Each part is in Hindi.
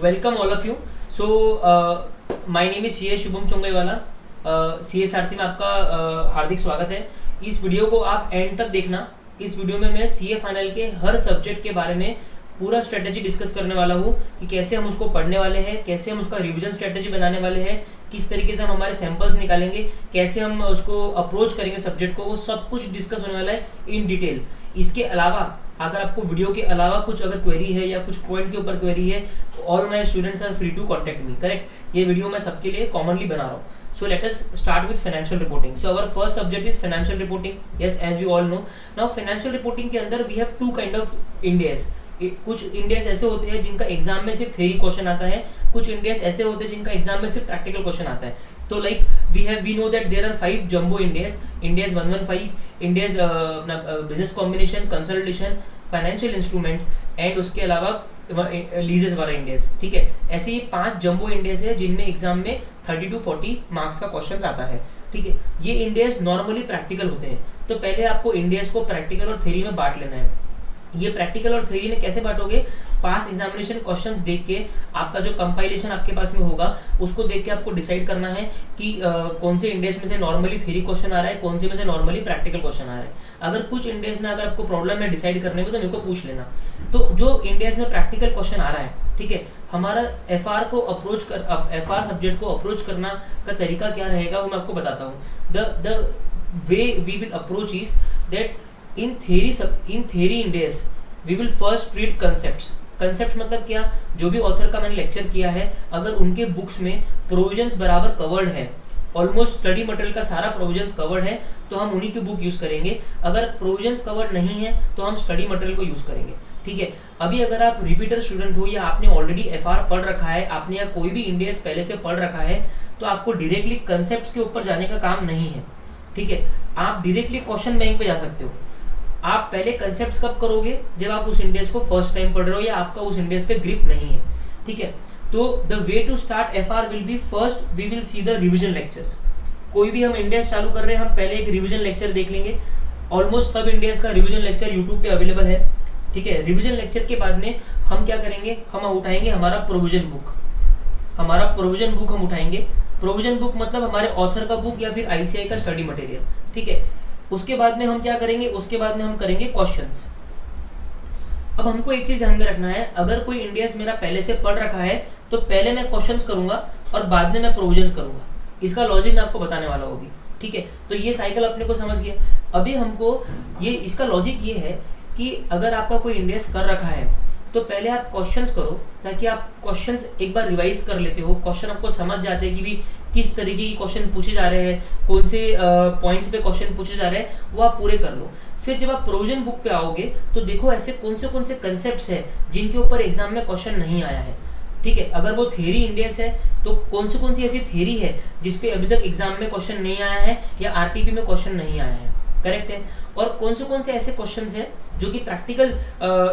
welcome all of you. My name is CA Shubham चोंगईवाला. CA सारथी में आपका हार्दिक स्वागत है. इस वीडियो को आप एंड तक देखना. इस वीडियो में मैं CA फाइनल के हर सब्जेक्ट के बारे में पूरा स्ट्रेटेजी डिस्कस करने वाला हूँ कि कैसे हम उसको पढ़ने वाले हैं, कैसे हम उसका रिवीजन स्ट्रेटेजी बनाने वाले हैं, किस तरीके से हम हमारे सैंपल्स निकालेंगे, कैसे हम उसको अप्रोच करेंगे सब्जेक्ट को, वो सब कुछ डिस्कस होने वाला है इन डिटेल. इसके अलावा अगर आपको वीडियो के अलावा कुछ अगर क्वेरी है या कुछ पॉइंट के ऊपर क्वेरी है, all my students are free to contact me. Correct. ये वीडियो मैं सबके लिए कॉमनली बना रहा हूँ. So let us start with financial reporting. So our first subject is financial reporting. Yes, as we all know. Now financial reporting के अंदर we have two kind of Indias. कुछ इंडियाज ऐसे होते हैं जिनका एग्जाम में सिर्फ थ्योरी क्वेश्चन आता है, कुछ इंडियाज ऐसे होते हैं जिनका एग्जाम में सिर्फ प्रैक्टिकल क्वेश्चन आता है. तो like we know that there are 5 jumbo Ind AS 115, Ind AS business combination, consultation, financial instrument and उसके अलावा लीजेस वाला इंडियाज. ठीक है. ऐसे ही 5 जंबो इंडियाज है जिनमें एग्जाम में 30 to 40 मार्क्स का क्वेश्चन आता है. ठीक है. ये इंडियाज नॉर्मली प्रैक्टिकल होते हैं. तो पहले आपको इंडियाज को प्रैक्टिकल और थ्योरी में बांट लेना है. ये प्रैक्टिकल और थ्योरी में कैसे बांटोगे? पास एग्जामिनेशन क्वेश्चंस देख के आपका जो कंपाइलेशन आपके पास में होगा उसको देख के आपको डिसाइड करना है कि कौन से इंडियाज में से नॉर्मली थ्योरी क्वेश्चन आ रहा है, कौन से में से नॉर्मली प्रैक्टिकल क्वेश्चन आ रहा है. अगर कुछ इंडियाज में अगर आपको प्रॉब्लम है डिसाइड करने में तो मेरे को पूछ लेना. तो जो इंडियाज में प्रैक्टिकल क्वेश्चन आ रहा है, ठीक है, हमारा एफआर सब्जेक्ट को अप्रोच करना का तरीका क्या रहेगा वो मैं आपको बताता हूँ. The way we will approach is that in theory Indias we will first read concepts मतलब क्या? जो भी ऑथर का मैंने लेक्चर किया है, अगर उनके बुक्स में प्रोविजंस बराबर कवर्ड है, ऑलमोस्ट स्टडी मटेरियल का सारा प्रोविजंस कवर्ड है, तो हम उन्हीं की बुक यूज करेंगे. अगर प्रोविजंस कवर्ड नहीं है तो हम स्टडी मटेरियल को यूज करेंगे. ठीक है. अभी अगर आप रिपीटर स्टूडेंट हो या आपने ऑलरेडी एफआर पढ़ रखा है, आपने या कोई भी इंडियाज पहले से पढ़ रखा है, तो आपको डायरेक्टली कंसेप्ट के ऊपर जाने का काम नहीं है. ठीक है. आप डायरेक्टली क्वेश्चन बैंक पे जा सकते हो. आप पहले कंसेप्ट्स कब करोगे? जब आप उस इंडियाज को फर्स्ट टाइम पढ़ रहे हो या आपका उस इंडियाज पे ग्रिप नहीं है. ठीक है. तो the way to start FR will be first we will see the revision lectures. कोई भी हम इंडियाज चालू कर रहे हैं, हम पहले एक रिवीजन लेक्चर देख लेंगे. ऑलमोस्ट सब इंडियाज का रिवीजन लेक्चर यूट्यूब पे अवेलेबल है. ठीक है. रिवीजन लेक्चर के बाद में हम क्या करेंगे? हम उठाएंगे हमारा प्रोविजन बुक. हम उठाएंगे. प्रोविजन बुक मतलब हमारे ऑथर का बुक या फिर आईसीआई का स्टडी मटेरियल. ठीक है. उसके बाद में हम क्या करेंगे? उसके बाद में हम करेंगे क्वेश्चंस. अब हमको एक चीज ध्यान में रखना है, अगर कोई इंडियाज मेरा पहले से पढ़ रखा है तो पहले मैं क्वेश्चंस करूंगा और बाद में मैं प्रोविजंस करूंगा. इसका लॉजिक मैं आपको बताने वाला हूँ अभी. ठीक है. तो ये साइकिल अपने को समझ गया. अभी हमको इसका लॉजिक ये है कि अगर आपका कोई इंडियाज कर रखा है तो पहले आप क्वेश्चंस करो, ताकि आप क्वेश्चंस एक बार रिवाइज कर लेते हो. क्वेश्चन आपको समझ जाते हैं कि भी किस तरीके की क्वेश्चन पूछे जा रहे हैं, कौन से पॉइंट्स पे क्वेश्चन पूछे जा रहे हैं, वो आप पूरे कर लो. फिर जब आप प्रोविजन बुक पे आओगे तो देखो ऐसे कौन से कंसेप्ट्स हैं जिनके ऊपर एग्जाम में क्वेश्चन नहीं आया है. ठीक है. अगर वो थ्योरी इंडियाज है तो कौन सी ऐसी थ्योरी है जिसपे अभी तक एग्जाम में क्वेश्चन नहीं आया है या आरटीपी में क्वेश्चन नहीं आया है. करेक्ट है. और कौन से ऐसे क्वेश्चंस हैं जो कि प्रैक्टिकल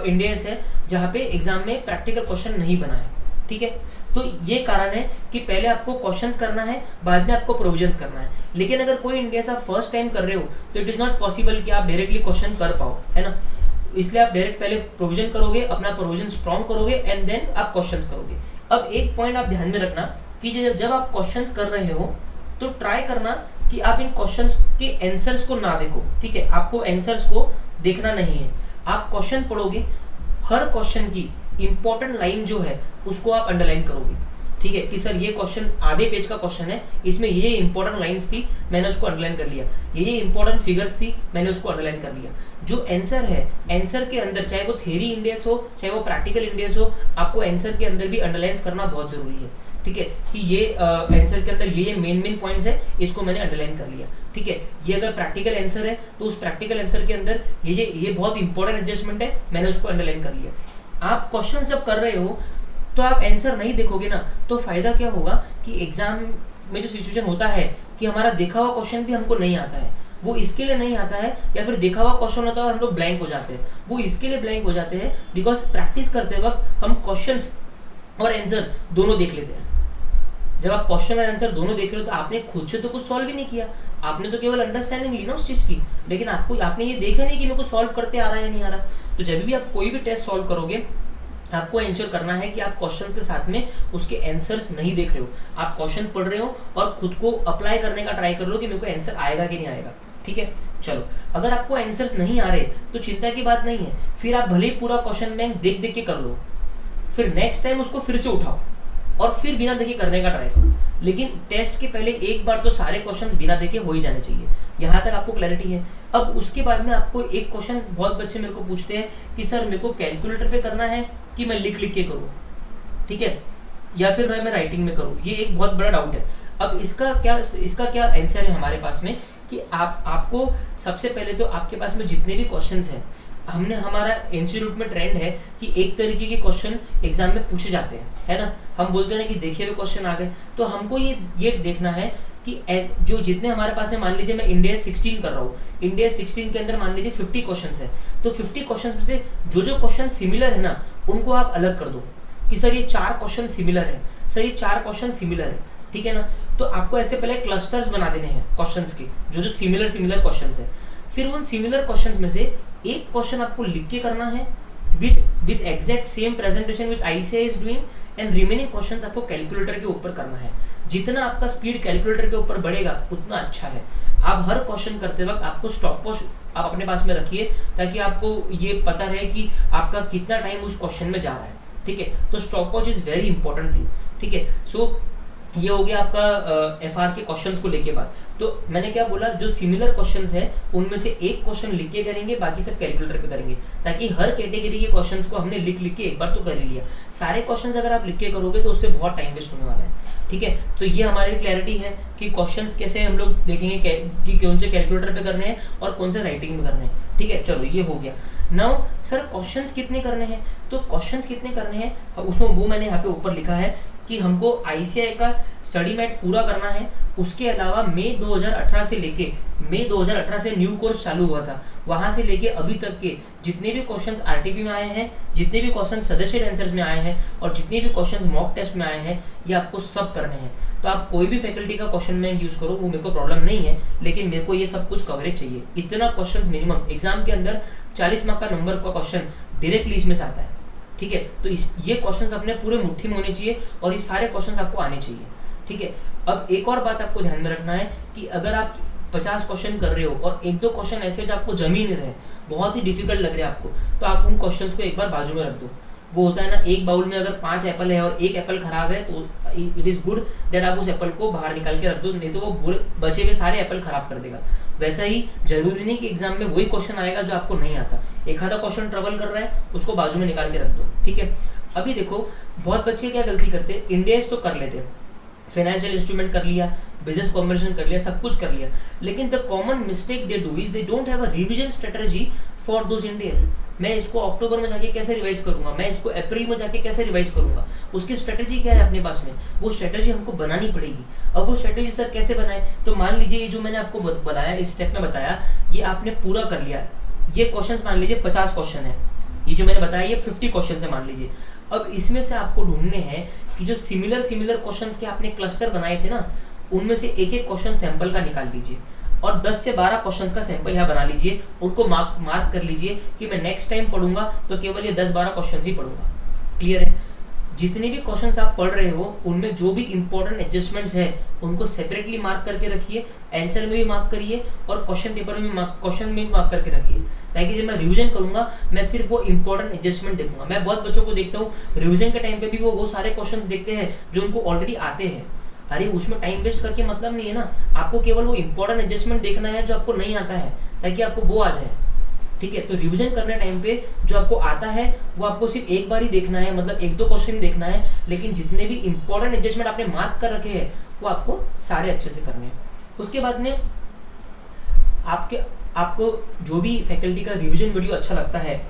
इंडियाज है जहाँ पे एग्जाम में प्रैक्टिकल क्वेश्चन नहीं बना है. ठीक है. तो ये कारण है कि पहले आपको क्वेश्चंस करना है, बाद में आपको प्रोविजंस करना है. लेकिन अगर कोई इंडियाज आप फर्स्ट टाइम कर रहे हो तो इट इज नॉट पॉसिबल कि आप डायरेक्टली क्वेश्चन कर पाओ, है ना. इसलिए आप डायरेक्ट पहले प्रोविजन करोगे, अपना प्रोविजन स्ट्रॉन्ग करोगे एंड देन आप क्वेश्चंस करोगे. अब एक पॉइंट आप ध्यान में रखना कि जब आप क्वेश्चंस कर रहे हो तो ट्राई करना कि आप इन क्वेश्चंस के आंसर्स को ना देखो. ठीक है. आपको आंसर्स को देखना नहीं है. आप क्वेश्चन पढ़ोगे, हर क्वेश्चन की इंपॉर्टेंट लाइन जो है उसको आप अंडरलाइन करोगे. ठीक है. कि सर ये क्वेश्चन आधे पेज का क्वेश्चन है, इसमें ये इंपॉर्टेंट लाइंस थी, मैंने उसको अंडरलाइन कर लिया. ये इंपॉर्टेंट फिगर्स थी, मैंने उसको अंडरलाइन कर लिया. जो आंसर है, आंसर के अंदर चाहे वो थ्योरी इंडियाज हो चाहे वो प्रैक्टिकल इंडियाज हो, आपको आंसर के अंदर भी अंडरलाइन करना बहुत जरूरी है. ठीक है. कि ये आंसर के अंदर ये मेन पॉइंट्स है, इसको मैंने अंडरलाइन कर लिया. ठीक है. ये अगर प्रैक्टिकल आंसर है तो उस प्रैक्टिकल आंसर के अंदर ये बहुत इंपॉर्टेंट एडजस्टमेंट है, मैंने उसको अंडरलाइन कर लिया. आप क्वेश्चन जब कर रहे हो तो आप आंसर नहीं देखोगे ना, तो फायदा क्या होगा कि एग्जाम में जो सिचुएशन होता है कि हमारा देखा हुआ क्वेश्चन भी हमको नहीं आता है, वो इसके लिए नहीं आता है, या फिर देखा हुआ क्वेश्चन होता है और हम लोग ब्लैंक हो जाते हैं, वो इसके लिए ब्लैंक हो जाते हैं बिकॉज प्रैक्टिस करते वक्त हम क्वेश्चंस और आंसर दोनों देख लेते हैं. जब आप क्वेश्चन और आंसर दोनों देख रहे हो तो आपने खुद से तो कुछ सॉल्व ही नहीं किया, आपने तो केवल अंडरस्टैंडिंग ली ना उस चीज की, लेकिन आपने ये देखा नहीं कि मेरे को सॉल्व करते आ रहा है या नहीं आ रहा. तो जब भी आप कोई भी टेस्ट सॉल्व करोगे आपको इंश्योर करना है कि आप क्वेश्चंस के साथ में उसके आंसर्स नहीं देख रहे हो, आप क्वेश्चन पढ़ रहे हो और खुद को अप्लाई करने का ट्राई कर लो कि मेरे को आंसर आएगा कि नहीं आएगा। ठीक है, चलो अगर आपको आंसर्स नहीं आ रहे तो चिंता की बात नहीं है, फिर आप भले ही पूरा क्वेश्चन बैंक देख देख के कर लो, फिर नेक्स्ट टाइम उसको फिर से उठाओ और फिर बिना देखे करने का ट्राई करो। लेकिन टेस्ट के पहले एक बार तो सारे क्वेश्चंस बिना देखे हो ही जाने चाहिए। यहाँ तक आपको क्लैरिटी है। अब उसके बाद में आपको एक क्वेश्चन बहुत बच्चे मेरे को पूछते हैं कि सर मेरे को कैलकुलेटर पे करना है कि मैं लिख लिख के करूँ, ठीक है, या फिर मैं राइटिंग में करूँ। ये एक बहुत बड़ा डाउट है। अब इसका क्या आंसर है हमारे पास में कि आपको सबसे पहले तो आपके पास में जितने भी क्वेश्चंस हैं, हमारा इंस्टीट्यूट में ट्रेंड है कि एक तरीके के क्वेश्चन एग्जाम में पूछे जाते हैं, है ना। हम बोलते हैं ना कि देखे हुए क्वेश्चन आ गए, तो हमको ये देखना है कि जो जितने हमारे पास में, मान लीजिए मैं इंडिया 16 कर रहा हूँ, इंडिया 16 के अंदर मान लीजिए 50 क्वेश्चन है, तो 50 क्वेश्चन में से जो क्वेश्चन सिमिलर है ना उनको आप अलग कर दो कि सर ये 4 क्वेश्चन सिमिलर है, सर ये 4 क्वेश्चन सिमिलर है, ठीक है ना। तो आपको ऐसे पहले क्लस्टर्स बना देने हैं क्वेश्चंस के, जो सिमिलर क्वेश्चंस है। फिर उन सिमिलर क्वेश्चंस में से एक क्वेश्चन आपको लिख के करना है with exact same presentation which ICAI is doing, and remaining questions आपको कैलकुलेटर के ऊपर करना है। जितना आपका स्पीड कैलकुलेटर के ऊपर बढ़ेगा उतना अच्छा है। आप हर क्वेश्चन करते वक्त आपको स्टॉप वॉच आप अपने पास में रखिए, ताकि आपको ये पता रहे कि आपका कितना टाइम उस क्वेश्चन में जा रहा है, ठीक है। तो stop watch is very important thing, ठीक है। सो ये हो गया आपका एफआर के क्वेश्चंस को लेके बात। तो मैंने क्या बोला, जो सिमिलर क्वेश्चंस हैं उनमें से एक क्वेश्चन लिख के करेंगे, बाकी सब कैलकुलेटर पे करेंगे, ताकि हर कैटेगरी के क्वेश्चंस को हमने लिख के एक बार तो कर ही लिया। सारे क्वेश्चंस अगर आप लिख के करोगे तो उससे बहुत टाइम वेस्ट होने वाला है, ठीक है। तो ये हमारी क्लैरिटी है कि क्वेश्चंस कैसे हम लोग देखेंगे कि कौन से कैलकुलेटर पे करने हैं और कौन से राइटिंग में करने हैं, ठीक है। चलो ये हो गया। नाउ सर क्वेश्चंस कितने करने हैं, तो क्वेश्चंस कितने करने हैं उसमें वो मैंने यहाँ पे ऊपर लिखा है कि हमको आईसीएआई का स्टडी मैट पूरा करना है। उसके अलावा मई 2018 से न्यू कोर्स चालू हुआ था, वहां से लेके अभी तक के जितने भी क्वेश्चंस आरटीपी में आए हैं, जितने भी क्वेश्चन सजेस्टेड आंसर्स में आए हैं और जितने भी क्वेश्चंस मॉक टेस्ट में आए हैं, ये आपको सब करने हैं। तो आप कोई भी फैकल्टी का क्वेश्चन बैंक यूज करो, वो मेरे को प्रॉब्लम नहीं है, लेकिन मेरे को ये सब कुछ कवरेज चाहिए। इतना क्वेश्चन मिनिमम एग्जाम के अंदर 40 मार्क का नंबर का क्वेश्चन डायरेक्टली इसमें से आता है, ठीक है। तो ये क्वेश्चंस अपने पूरे मुट्ठी में होने चाहिए और ये सारे क्वेश्चंस आपको आने चाहिए, ठीक है। अब एक और बात आपको ध्यान में रखना है कि अगर आप 50 क्वेश्चन कर रहे हो और एक दो क्वेश्चन ऐसे जो आपको जम ही नहीं रहे, बहुत ही डिफिकल्ट लग रहे हैं आपको, तो आप उन क्वेश्चंस को एक बार बाजू में रख दो। वो होता है ना, एक बाउल में अगर 5 एप्पल है और एक एप्पल खराब है, तो इट इज गुड दैट आप उस एप्पल को बाहर निकाल के रख दो, नहीं तो वो बचे हुए सारे एप्पल खराब कर देगा। वैसा ही जरूरी नहीं कि एग्जाम में वही क्वेश्चन आएगा जो आपको नहीं आता। एक आधा क्वेश्चन ट्रबल कर रहा है, उसको बाजू में निकाल के रख दो, ठीक है। अभी देखो बहुत बच्चे क्या गलती करते हैं, इंडियंस तो कर लेते हैं, फाइनेंशियल इंस्ट्रूमेंट कर लिया, बिजनेस कॉम्बिनेशन कर लिया, सब कुछ कर लिया, लेकिन the common mistake they do is they don't have a revision strategy for those Indians. मैं इसको अक्टूबर में जाके कैसे रिवाइज करूंगा, मैं इसको अप्रैल में जाके कैसे रिवाइज करूंगा, उसकी स्ट्रेटजी क्या है अपने पास में, वो स्ट्रेटजी हमको बनानी पड़ेगी। अब वो स्ट्रेटजी सर कैसे बनाए, तो मान लीजिए ये जो मैंने आपको बनाया, इस स्टेप में बताया, ये आपने पूरा कर लिया। ये क्वेश्चन मान लीजिए 50 क्वेश्चन है, ये जो मैंने बताया ये 50 क्वेश्चन है मान लीजिए। अब इसमें से आपको ढूंढने हैं कि जो सिमिलर क्वेश्चंस के आपने क्लस्टर बनाए थे ना, उनमें से एक एक क्वेश्चन सैंपल का निकाल लीजिए और 10 से 12 क्वेश्चंस का सैंपल यहाँ बना लीजिए, उनको मार्क कर लीजिए कि मैं नेक्स्ट टाइम पढ़ूंगा तो केवल ये 10-12 क्वेश्चन ही पढ़ूंगा। क्लियर है। जितने भी क्वेश्चंस आप पढ़ रहे हो उनमें जो भी इंपॉर्टेंट एडजस्टमेंट्स है उनको सेपरेटली मार्क करके रखिए, आंसर में भी मार्क करिए और क्वेश्चन पेपर में भी मार्क करके रखिए, ताकि जब मैं रिवीजन करूंगा मैं सिर्फ वो इंपॉर्टेंट एडजस्टमेंट देखूंगा। मैं बहुत बच्चों को देखता हूँ रिवीजन के टाइम पे भी वो सारे क्वेश्चंस देखते हैं जो उनको ऑलरेडी आते हैं। अरे उसमें टाइम वेस्ट करके मतलब नहीं है ना, आपको केवल वो इंपॉर्टेंट एडजस्टमेंट देखना है जो आपको नहीं आता है, ताकि आपको वो आ जाए, ठीक है। तो रिवीजन करने टाइम पे जो आपको आता है वो आपको सिर्फ एक बार ही देखना है, मतलब 1-2 क्वेश्चन देखना है, लेकिन जितने भी इंपॉर्टेंट एडजस्टमेंट आपने मार्क कर रखे हैं वो आपको सारे अच्छे से करने हैं। उसके बाद में आपको जो भी फैकल्टी का रिवीजन वीडियो अच्छा लगता है,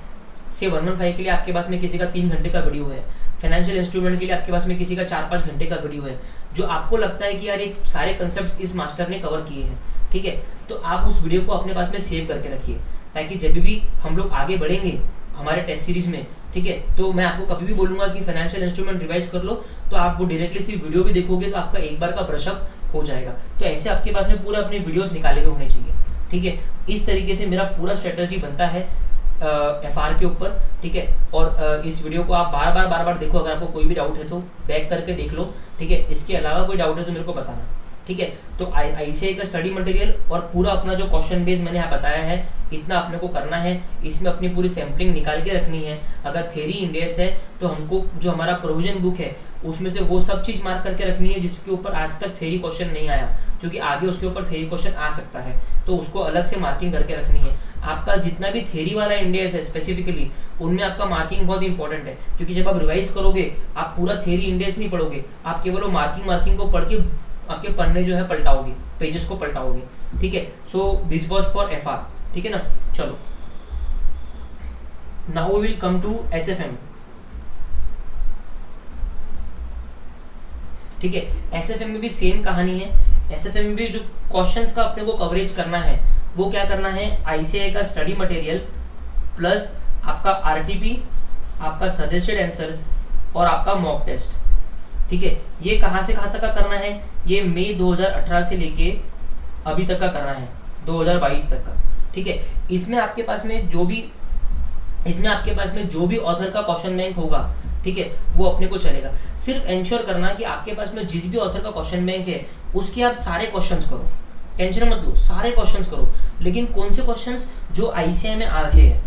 से 115 के लिए आपके पास में किसी का 3 घंटे का वीडियो है, फाइनेंशियल इंस्ट्रूमेंट के लिए आपके पास में किसी का 4-5 घंटे का वीडियो है, जो आपको लगता है कि यार ये सारे कंसेप्ट इस मास्टर ने कवर किए हैं, ठीक है, तो आप उस वीडियो को अपने पास में सेव करके रखिए, ताकि जब भी हम लोग आगे बढ़ेंगे हमारे टेस्ट सीरीज में, ठीक है, तो मैं आपको कभी भी बोलूंगा कि फाइनेंशियल इंस्ट्रूमेंट रिवाइज कर लो, तो आप वो डायरेक्टली सिर्फ वीडियो भी देखोगे तो आपका एक बार का ब्रशअप हो जाएगा। तो ऐसे आपके पास में पूरा अपने वीडियोस निकाले हुए होने चाहिए, ठीक है। इस तरीके से मेरा पूरा स्ट्रेटजी बनता है FR के ऊपर, ठीक है। और इस वीडियो को आप बार बार देखो, अगर आपको कोई भी डाउट है तो बैक करके देख लो, ठीक है। इसके अलावा कोई डाउट है तो मेरे को बताना, ठीक है। तो ICAI का स्टडी मटेरियल और पूरा अपना जो क्वेश्चन बेस मैंने यहाँ बताया है, इतना अपने को करना है। इसमें अपनी पूरी सैम्पलिंग निकाल के रखनी है। अगर थेरी इंडेक्स है तो हमको जो हमारा प्रोविजन बुक है उसमें से वो सब चीज़ मार्क करके रखनी है जिसके ऊपर आज तक थेरी क्वेश्चन नहीं आया, क्योंकि आगे उसके ऊपर थेरी क्वेश्चन आ सकता है, तो उसको अलग से मार्किंग करके रखनी है। आपका जितना भी थेरी वाला इंडेक्स है स्पेसिफिकली, उनमें आपका मार्किंग बहुत इंपॉर्टेंट है, क्योंकि जब आप रिवाइज करोगे आप पूरा थेरी इंडेक्स नहीं पढ़ोगे, आप केवल वो मार्किंग को पढ़ के आपके पन्ने जो है पलटाओगे, पेजेस को पलटाओगे, ठीक है। So this was for FR, ठीक है ना। चलो, now we will come to SFM, ठीक है। SFM में भी सेम कहानी है। SFM में भी जो क्वेश्चंस का अपने को कवरेज करना है वो क्या करना है, ICAI का स्टडी मटेरियल प्लस आपका RTP, आपका सजेस्टेड आंसर्स और आपका मॉक टेस्ट, ठीक है। ये कहाँ से कहाँ तक का करना है, ये मई 2018 से लेके अभी तक का करना है, 2022 तक का, ठीक है। इसमें आपके पास में जो भी ऑथर का क्वेश्चन बैंक होगा, ठीक है, वो अपने को चलेगा। सिर्फ इंश्योर करना कि आपके पास में जिस भी ऑथर का क्वेश्चन बैंक है उसके आप सारे क्वेश्चंस करो, टेंशन मत लो, सारे क्वेश्चंस करो। लेकिन कौन से क्वेश्चंस, जो ICAI में आ रखे हैं,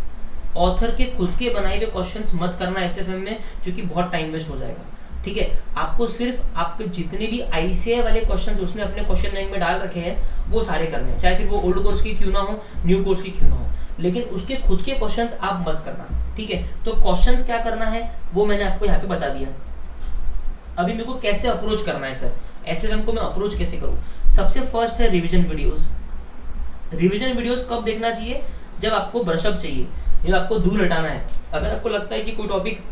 ऑथर के खुद के बनाए हुए क्वेश्चंस मत करना SFM में, क्योंकि बहुत टाइम वेस्ट हो जाएगा, ठीक है। आपको सिर्फ आपके जितने भी ICAI वाले क्वेश्चंस उसने अपने क्वेश्चन बैंक में डाल रखे हैं वो सारे करने हैं, चाहे फिर वो ओल्ड कोर्स की क्यों ना हो, न्यू कोर्स की क्यों ना हो, लेकिन उसके खुद के क्वेश्चंस आप मत करना, ठीक है। तो क्वेश्चंस क्या करना है वो मैंने आपको यहाँ पे बता दिया। अभी मेरे को कैसे अप्रोच करना है सर, SFM को मैं अप्रोच कैसे करूँ। सबसे फर्स्ट है रिविजन वीडियोस। रिविजन वीडियोस कब देखना चाहिए, जब आपको ब्रशअप चाहिए, जब आपको दूर हटाना है। अगर आपको लगता है कि कोई टॉपिक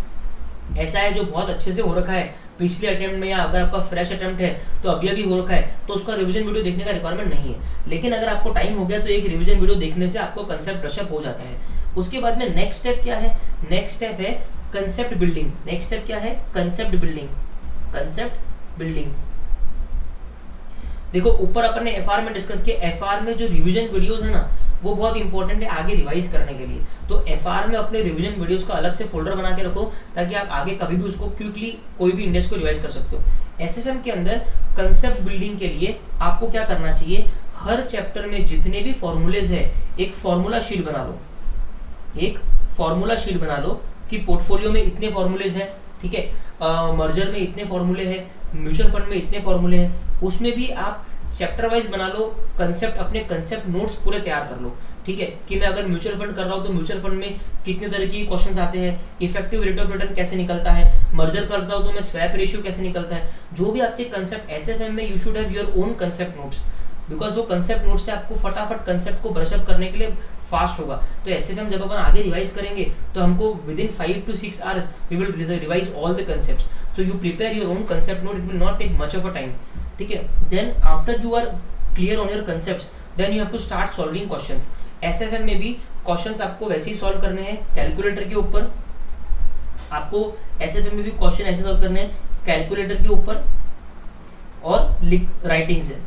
ऐसा है जो बहुत अच्छे से हो रखा है पिछले अटेम्प्ट में, या अगर आपका फ्रेश अटेम्प्ट है तो अभी हो रखा है, तो उसका रिवीजन वीडियो देखने का रिक्वायरमेंट नहीं है। लेकिन अगर आपको टाइम हो गया तो एक रिवीजन वीडियो देखने से आपको कंसेप्ट ब्रशअप हो जाता है। उसके बाद में नेक्स्ट स्टेप क्या है, नेक्स्ट स्टेप है कंसेप्ट बिल्डिंग। नेक्स्ट स्टेप क्या है, कंसेप्ट बिल्डिंग। कंसेप्ट बिल्डिंग देखो, ऊपर अपन ने FR में डिस्कस किया, FR में जो रिवीजन वीडियोस है ना वो बहुत इंपॉर्टेंट है आगे रिवाइज करने के लिए। तो FR में अपने रिवीजन वीडियोस का अलग से फोल्डर बना के रखो, ताकि आप आगे कभी भी उसको क्विकली कोई भी इंडेक्स को रिवाइज कर सकते हो। SFM के अंदर कंसेप्ट बिल्डिंग के लिए आपको क्या करना चाहिए, हर चैप्टर में जितने भी फॉर्मूलेज है एक फॉर्मूला शीट बना लो। एक फॉर्मूला शीट बना लो कि पोर्टफोलियो में इतने फॉर्मूलेज हैं, ठीक है, मर्जर में इतने फॉर्मूले हैं, म्यूचुअल फंड में इतने फॉर्मूले हैं। उसमें भी आप चैप्टर वाइज बना लो, कंसेप्ट, अपने कंसेप्ट नोट्स पूरे तैयार कर लो, ठीक है, कि मैं अगर म्यूचुअल फंड कर रहा हूँ तो म्यूचुअल फंड में कितने तरह के क्वेश्चंस आते हैं, इफेक्टिव रेट ऑफ रिटर्न कैसे निकलता है, मर्जर करता हूँ तो मैं स्वैप रेशियो कैसे निकलता है। जो भी आपके कंसेप्ट SFM में, you should have your own concept notes, because वो कंसेप्ट नोट से आपको फटाफट कंसेप्ट को ब्रशअप करने के लिए फास्ट होगा। तो SFM जब अपन आगे रिवाइज करेंगे तो हमको within 5 to 6 hours we will revise all the concepts. So you prepare your own concept note, it will not take much of a time, ठीक है। Then after you are clear on your concepts, then you have to start solving questions. SFM में भी क्वेश्चंस आपको वैसे ही सॉल्व करने हैं कैलकुलेटर के ऊपर। आपको SFM में भी क्वेश्चन ऐसे सॉल्व करने हैं कैलकुलेटर के ऊपर और राइटिंग से,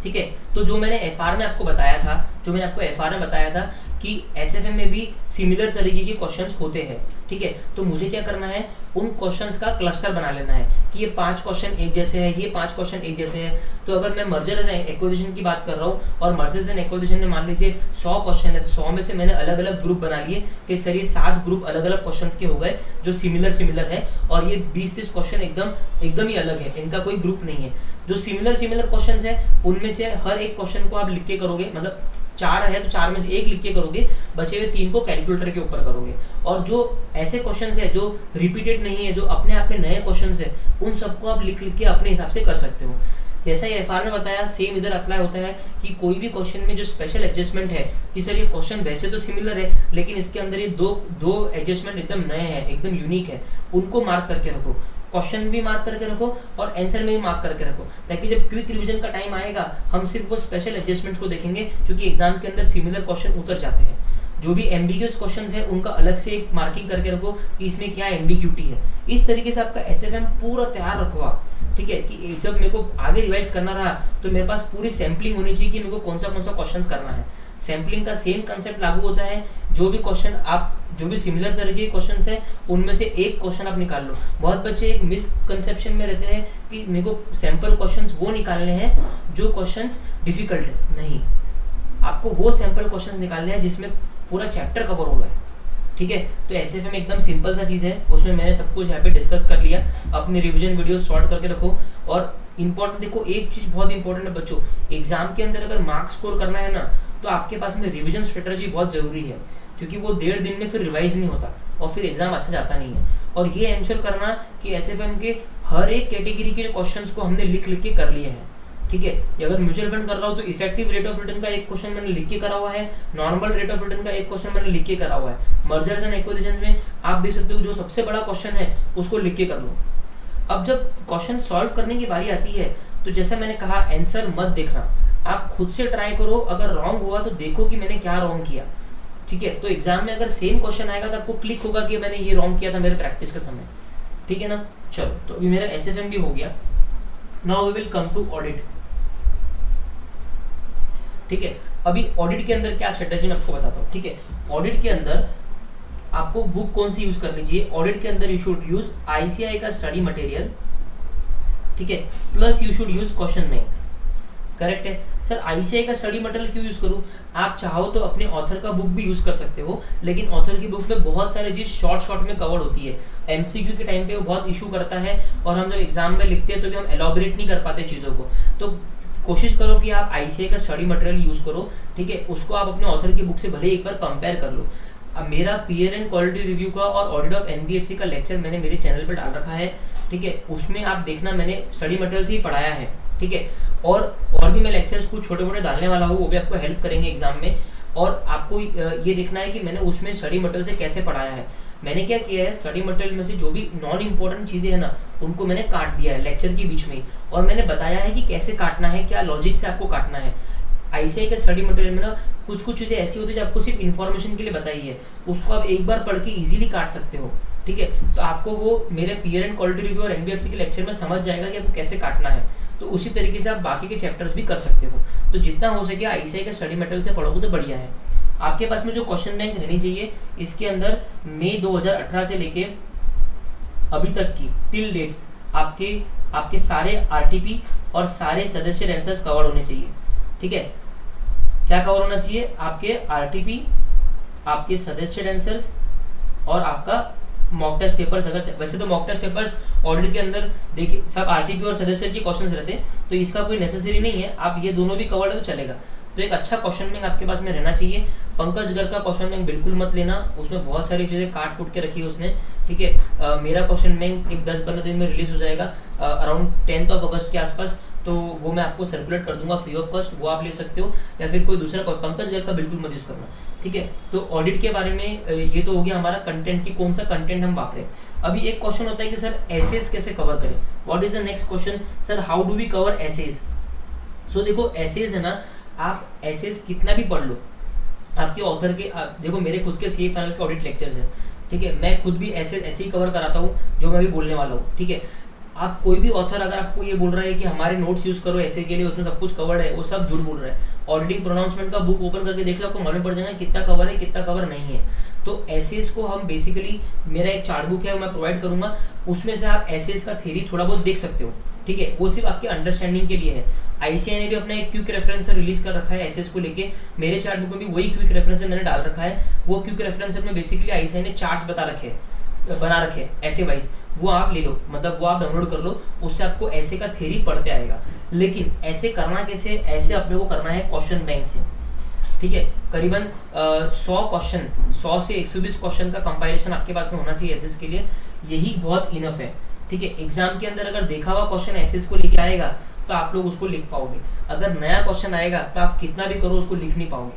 ठीक है। तो जो मैंने FR में आपको बताया था, कि SFM में भी सिमिलर तरीके के क्वेश्चंस होते हैं, ठीक है। तो मुझे क्या करना है, उन क्वेश्चंस का क्लस्टर बना लेना है कि ये 5 क्वेश्चन एक जैसे हैं, ये 5 क्वेश्चन एक जैसे हैं। तो अगर मैं मर्जर एंड एक्विजिशन की बात कर रहा हूँ और मर्जर एंड एक्विजिशन में मान लीजिए 100 क्वेश्चन है, तो 100 में से मैंने अलग अलग ग्रुप बना लिए कि सर ये 7 ग्रुप अलग अलग क्वेश्चन के हो गए जो सिमिलर है, और ये 20-30 क्वेश्चन एकदम ही अलग है, इनका कोई ग्रुप नहीं है। जो सिमिलर क्वेश्चन है उनमें से हर एक क्वेश्चन को आप लिख के करोगे, मतलब 4 है तो 4 में से 1 लिख के करोगे, बचे हुए 3 को कैलकुलेटर के ऊपर करोगे। और जो ऐसे क्वेश्चंस है जो रिपीटेड नहीं है, जो अपने आप में नए क्वेश्चंस है, उन सबको आप लिख के अपने हिसाब से कर सकते हो। जैसा ये FR में बताया, सेम इधर अप्लाई होता है कि कोई भी क्वेश्चन में जो स्पेशल एडजस्टमेंट है कि सर ये क्वेश्चन वैसे तो सिमिलर है लेकिन इसके अंदर ये दो एडजस्टमेंट एकदम नए हैं, एकदम यूनिक है, उनको मार्क करके रखो। क्वेश्चन भी मार्क करके रखो और आंसर में भी मार्क करके रखो, ताकि जब क्विक रिवीजन का टाइम आएगा हम सिर्फ वो स्पेशल एडजस्टमेंट्स को देखेंगे, क्योंकि एग्जाम के अंदर सिमिलर क्वेश्चन उतर जाते हैं। जो भी एम्बिग्यूअस क्वेश्चंस है उनका अलग से एक मार्किंग करके रखो कि इसमें क्या एम्बिग्यूटी है। इस तरीके से आपका SFM पूरा तैयार रखो आप, ठीक है, कि जब मेरे को आगे रिवाइज करना रहा तो मेरे पास पूरी सैम्पलिंग होनी चाहिए कि मेरे को कौन सा क्वेश्चन करना है। सैम्पलिंग का सेम कंसेप्ट लागू होता है जो भी क्वेश्चन आप जो भी सिमिलर तरह के क्वेश्चन है उनमें से एक क्वेश्चन आप निकाल लो। बहुत बच्चे एक मिसकंसेप्शन में रहते हैं कि मेरे को सैंपल क्वेश्चंस वो निकालने हैं जो क्वेश्चंस डिफिकल्ट है। नहीं, आपको वो सैंपल क्वेश्चंस निकालने हैं जिसमें पूरा चैप्टर कवर हो रहा है। ठीक है, तो एसएफएम एकदम सिंपल सा चीज़ है, उसमें मैंने सब कुछ यहाँ पे डिस्कस कर लिया। अपनी रिवीजन वीडियो शॉर्ट करके रखो। और इंपॉर्टेंट देखो, एक चीज़ बहुत इंपॉर्टेंट है बच्चों, एग्जाम के अंदर अगर मार्क्स स्कोर करना है ना तो आपके पास में रिवीजन स्ट्रेटजी बहुत जरूरी है, क्योंकि वो 1.5 दिन में फिर रिवाइज नहीं होता और फिर एग्जाम अच्छा जाता नहीं है। और ये एंश्योर करना कि एसएफएम के हर एक कैटेगरी के क्वेश्चंस को हमने लिख लिख के कर लिए हैं। ठीक है, अगर म्यूचुअल फंड कर रहा हूँ तो इफेक्टिव रेट ऑफ रिटर्न का एक क्वेश्चन मैंने लिख के करा हुआ है, नॉर्मल रेट ऑफ रिटर्न का एक क्वेश्चन मैंने लिख के करा हुआ है, मर्जर्स एंड एक्विजिशंस में आप देख सकते हो जो सबसे बड़ा क्वेश्चन है उसको लिख के कर लो। अब जब क्वेश्चन सॉल्व करने की बारी आती है तो जैसा मैंने कहा, आंसर मत देखना, आप खुद से ट्राई करो। अगर रॉन्ग हुआ तो देखो कि मैंने क्या रॉन्ग किया। ठीक है, तो एग्जाम में अगर सेम क्वेश्चन आएगा तो आपको क्लिक होगा कि मैंने ये रॉन्ग किया था मेरे प्रैक्टिस के समय। ठीक है ना। चलो, तो अभी मेरा एसएफएम भी हो गया। Now we will come to audit. ठीक है, अभी ऑडिट के अंदर क्या स्ट्रेटेजी मैं आपको बताता हूँ। ठीक है, ऑडिट के अंदर आपको बुक कौन सी यूज करनी चाहिए? ऑडिट के अंदर यू शुड यूज आईसीआई का स्टडी मटेरियल। ठीक है, plus you should use question bank. Correct है सर। आईसीआई का स्टडी मटेरियल क्यों यूज करूं? आप चाहो तो अपने ऑथर का बुक भी यूज कर सकते हो, लेकिन ऑथर की बुक में बहुत सारे चीज शॉर्ट में कवर होती है। एमसीक्यू के टाइम पे वो बहुत इशू करता है और हम जब एग्जाम में लिखते हैं तो भी हम एलॉबरेट नहीं कर पाते चीजों को। तो कोशिश करो कि आप आईसीआई का स्टडी मटेरियल यूज करो। ठीक है, उसको आप अपने ऑथर की बुक से भले एक बार कंपेयर कर लो। अब मेरा पीयर एंड क्वालिटी रिव्यू का और ऑडिट ऑफ एनबीएफसी का लेक्चर मैंने मेरे चैनल पर डाल रखा है। ठीक है, उसमें आप देखना, मैंने स्टडी मटेरियल से ही पढ़ाया है। ठीक है, और भी मैं लेक्चर्स कुछ छोटे मोटे डालने वाला हूँ, वो भी आपको हेल्प करेंगे एग्जाम में। और आपको ये देखना है कि मैंने उसमें स्टडी मटेरियल से कैसे पढ़ाया है। मैंने क्या किया है, स्टडी मटेरियल में से जो भी नॉन इम्पोर्टेंट चीजें है ना उनको मैंने काट दिया है लेक्चर के बीच में ही, और मैंने बताया है कि कैसे काटना है, क्या लॉजिक से आपको काटना है। आईसीआई के स्टडी मटेरियल में ना कुछ चीजें ऐसी होती है जो आपको सिर्फ इन्फॉर्मेशन के लिए बताई है, उसको आप एक बार पढ़ के इजीली काट सकते हो। ठीक है, तो आपको वो मेरे पीयर एंड क्वालिटी रिव्यू और एनबीएफसी के लेक्चर में समझ जाएगा कि आपको कैसे काटना है। तो उसी तरीके से आप बाकी के चैप्टर्स भी कर सकते हो। तो जितना हो सके आईसीआई के स्टडी मटेरियल से पढ़ोगे तो बढ़िया है। आपके पास में जो क्वेश्चन बैंक रहनी चाहिए, इसके अंदर मई 2018 से लेके अभी तक की टिल डेट आपके सारे आरटीपी और सारे सदस्य आंसर्स कवर होने चाहिए। ठीक है, क्या कवर होना चाहिए? आपके आरटीपी, आपके सदस्य आंसर्स और आपका मॉक टेस्ट पेपर्स। अगर वैसे तो मॉक टेस्ट पेपर्स ऑडिट के अंदर देखिए सब आरटीपी और सदस्य के क्वेश्चंस रहते हैं, तो इसका कोई नेसेसरी नहीं है, आप ये दोनों भी कवर्ड है तो चलेगा। तो एक अच्छा क्वेश्चन बैंक आपके पास में रहना चाहिए। पंकज गर्ग का क्वेश्चन बैंक बिल्कुल मत लेना, उसमें बहुत सारी चीज़ें काट कूट के रखी है उसने। ठीक है, मेरा क्वेश्चन बैंक एक 10-15 दिन में रिलीज हो जाएगा, अराउंड 10 अगस्त के आसपास, तो वो मैं आपको सर्कुलेट कर दूंगा फ्री ऑफ कॉस्ट, वो आप ले सकते हो, या फिर कोई दूसरा पंकज गर्ग का बिल्कुल मत यूज करना। ठीक है, तो ऑडिट के बारे में ये तो हो गया हमारा कंटेंट की कौन सा कंटेंट हम वापरें। अभी एक क्वेश्चन होता है कि सर एसेस कैसे कवर करें? What is the next question, sir how do we cover ASes? So देखो एसेस है ना, आप एसेस कितना भी पढ़ लो, आपके ऑथर के देखो मेरे खुद के सीए फाइनल के ऑडिट लेक्चर्स हैं। ठीक है, मैं खुद भी ऐसे ही कवर कराता हूँ जो मैं भी बोलने वाला हूँ। ठीक है, आप कोई भी ऑथर अगर आपको ये बोल रहा है कि हमारे नोट्स यूज करो ऐसे के लिए, उसमें सब कुछ कवर्ड है, वो सब झूठ बोल रहा है। ऑडिटिंग प्रोनाउंसमेंट का बुक ओपन करके देख लो, आपको मालूम पड़ जाएगा कितना कवर है कितना कवर नहीं है। तो एसेस को हम बेसिकली, मेरा एक चार्ट बुक है मैं प्रोवाइड करूंगा, उसमें से आप एसेस का थ्योरी थोड़ा बहुत देख सकते हो। ठीक है, वो सिर्फ आपके अंडरस्टैंडिंग के लिए है। आईसीआई ने भी अपना एक क्विक रेफरेंस रिलीज कर रखा है एसेस को लेके, मेरे चार्ट बुक में भी वही क्विक रेफरेंस मैंने डाल रखा है। वो क्विक रेफरेंस में बेसिकली आईसीआई ने चार्ट्स बना रखे ऐसे वाइज, वो आप ले लो, मतलब वो आप डाउनलोड कर लो, उससे आपको ऐसे का थ्योरी पढ़ते आएगा। लेकिन ऐसे करना कैसे? ऐसे अपने को करना है क्वेश्चन बैंक से। ठीक है, करीबन 100 क्वेश्चन, 100 से 120 क्वेश्चन का कंपाइलेशन आपके पास में होना चाहिए एसेस के लिए, यही बहुत इनफ है। ठीक है, एग्जाम के अंदर अगर देखा हुआ क्वेश्चन एसेस को लेके आएगा तो आप लोग उसको लिख पाओगे, अगर नया क्वेश्चन आएगा तो आप कितना भी करो उसको लिख नहीं पाओगे,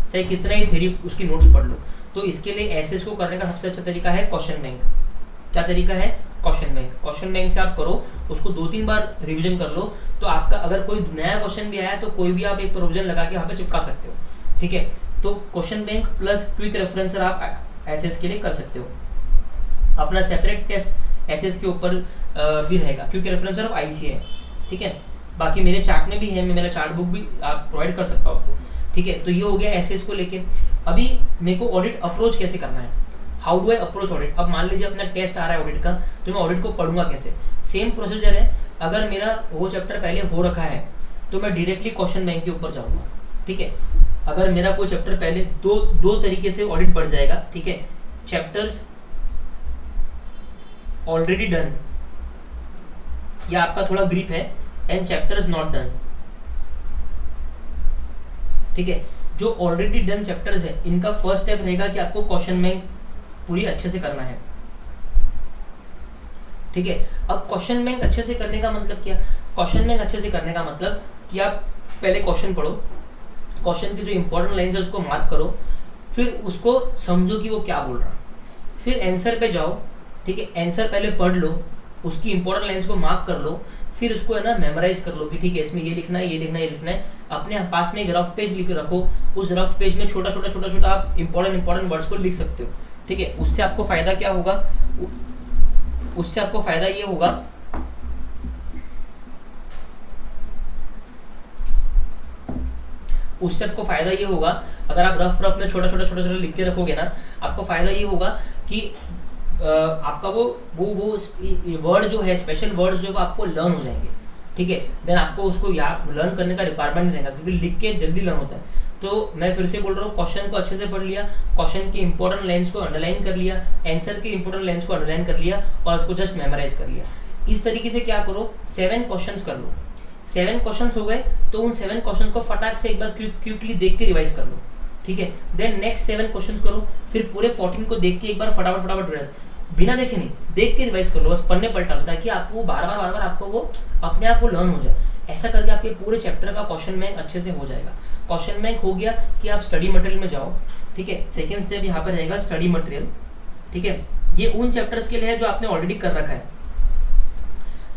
चाहे कितना ही थ्योरी उसकी नोट्स पढ़ लो। तो इसके लिए एसेस को करने का सबसे अच्छा तरीका है क्वेश्चन बैंक। क्या तरीका है? Question bank. क्वेश्चन बैंक से आप करो, उसको 2-3 बार रिवीजन कर लो, तो आपका अगर कोई नया क्वेश्चन भी आया तो कोई भी आप एक प्रोविजन लगा के वहाँ पे चिपका सकते हो। ठीक है, तो क्वेश्चन बैंक प्लस क्विक रेफरेंसर आप एसेस के लिए कर सकते हो। अपना सेपरेट टेस्ट एसेस के ऊपर भी रहेगा, क्विक रेफरेंसर ऑफ आईसीआई। ठीक है, बाकी मेरे चार्ट में भी है, मैं मेरा चार्ट बुक भी आप प्रोवाइड कर सकता हूँ आपको। ठीक ठीक है, तो ये हो गया एसेस को लेके। अभी मेरे को ऑडिट अप्रोच कैसे करना है, how do I approach audit. अब मान लीजिए अपना टेस्ट आ रहा है ऑडिट का, तो मैं ऑडिट को पढ़ूंगा कैसे। सेम प्रोसीजर है, अगर मेरा वो चैप्टर पहले हो रखा है तो मैं डायरेक्टली क्वेश्चन बैंक के ऊपर जाऊंगा। ठीक है, अगर मेरा कोई चैप्टर पहले दो तरीके से ऑडिट पढ़ जाएगा। ठीक है, चैप्टर्स ऑलरेडी डन, या आपका थोड़ा ग्रिप है, एंड चैप्टर्स नॉट डन। ठीक है, जो ऑलरेडी डन चैप्टर्स है इनका फर्स्ट स्टेप रहेगा कि आपको क्वेश्चन बैंक पूरी अच्छे से करना है। ठीक है, अब क्वेश्चन बैंक अच्छे से करने का मतलब क्या, क्वेश्चन बैंक अच्छे से करने का मतलब कि आप पहले क्वेश्चन पढ़ो, क्वेश्चन की जो इंपॉर्टेंट लाइन्स है उसको मार्क करो, फिर उसको समझो कि वो क्या बोल रहा है, फिर आंसर पे जाओ। ठीक है, आंसर पहले पढ़ लो, उसकी इंपॉर्टेंट लाइन्स को मार्क कर लो, फिर उसको है ना मेमोराइज कर लो कि ठीक है इसमें ये लिखना है, ये लिखना है, ये लिखना है। अपने पास में एक रफ पेज लिख रखो, उस रफ पेज में छोटा छोटा आप इंपॉर्टेंट वर्ड्स को लिख सकते हो। ठीक है, उससे आपको फायदा क्या होगा, उससे आपको फायदा ये होगा अगर आप रफ में छोटा लिख के रखोगे ना, आपको फायदा ये होगा कि आपका वो वर्ड जो है, स्पेशल वर्ड्स जो आपको लर्न हो जाएंगे। ठीक है, देन आपको उसको लर्न करने का रिक्वायरमेंट नहीं रहेगा, क्योंकि लिख के जल्दी लर्न होता है। तो मैं फिर से बोल रहा हूँ, क्वेश्चन को अच्छे से पढ़ लिया, क्वेश्चन की इंपॉर्टेंट लाइन्स को अंडरलाइन कर लिया, आंसर की इंपॉर्टेंट लाइन्स को अंडरलाइन कर लिया और उसको जस्ट मेमोराइज कर लिया। इस तरीके से क्या करो, 7 क्वेश्चंस कर लो। 7 क्वेश्चंस हो गए तो उन 7 क्वेश्चंस को फटाक से एक बार क्विकली देख के रिवाइज कर लो। ठीक है, देन नेक्स्ट 7 क्वेश्चंस करो, फिर पूरे 14 को देख के एक बार फटाफट बिना देखे नहीं, देख के रिवाइज कर लो, बस पढ़ने पलटा लो, ताकि आपको बार बार आपको वो अपने आप को लर्न हो जाए। ऐसा करके आपके पूरे चैप्टर का क्वेश्चन बैंक अच्छे से हो जाएगा। क्वेश्चन बैंक हो गया कि आप स्टडी मटेरियल में जाओ। ठीक है, सेकंड स्टेप यहाँ पर रहेगा स्टडी मटेरियल। ठीक है, ये उन चैप्टर्स के लिए है जो आपने ऑलरेडी कर रखा है।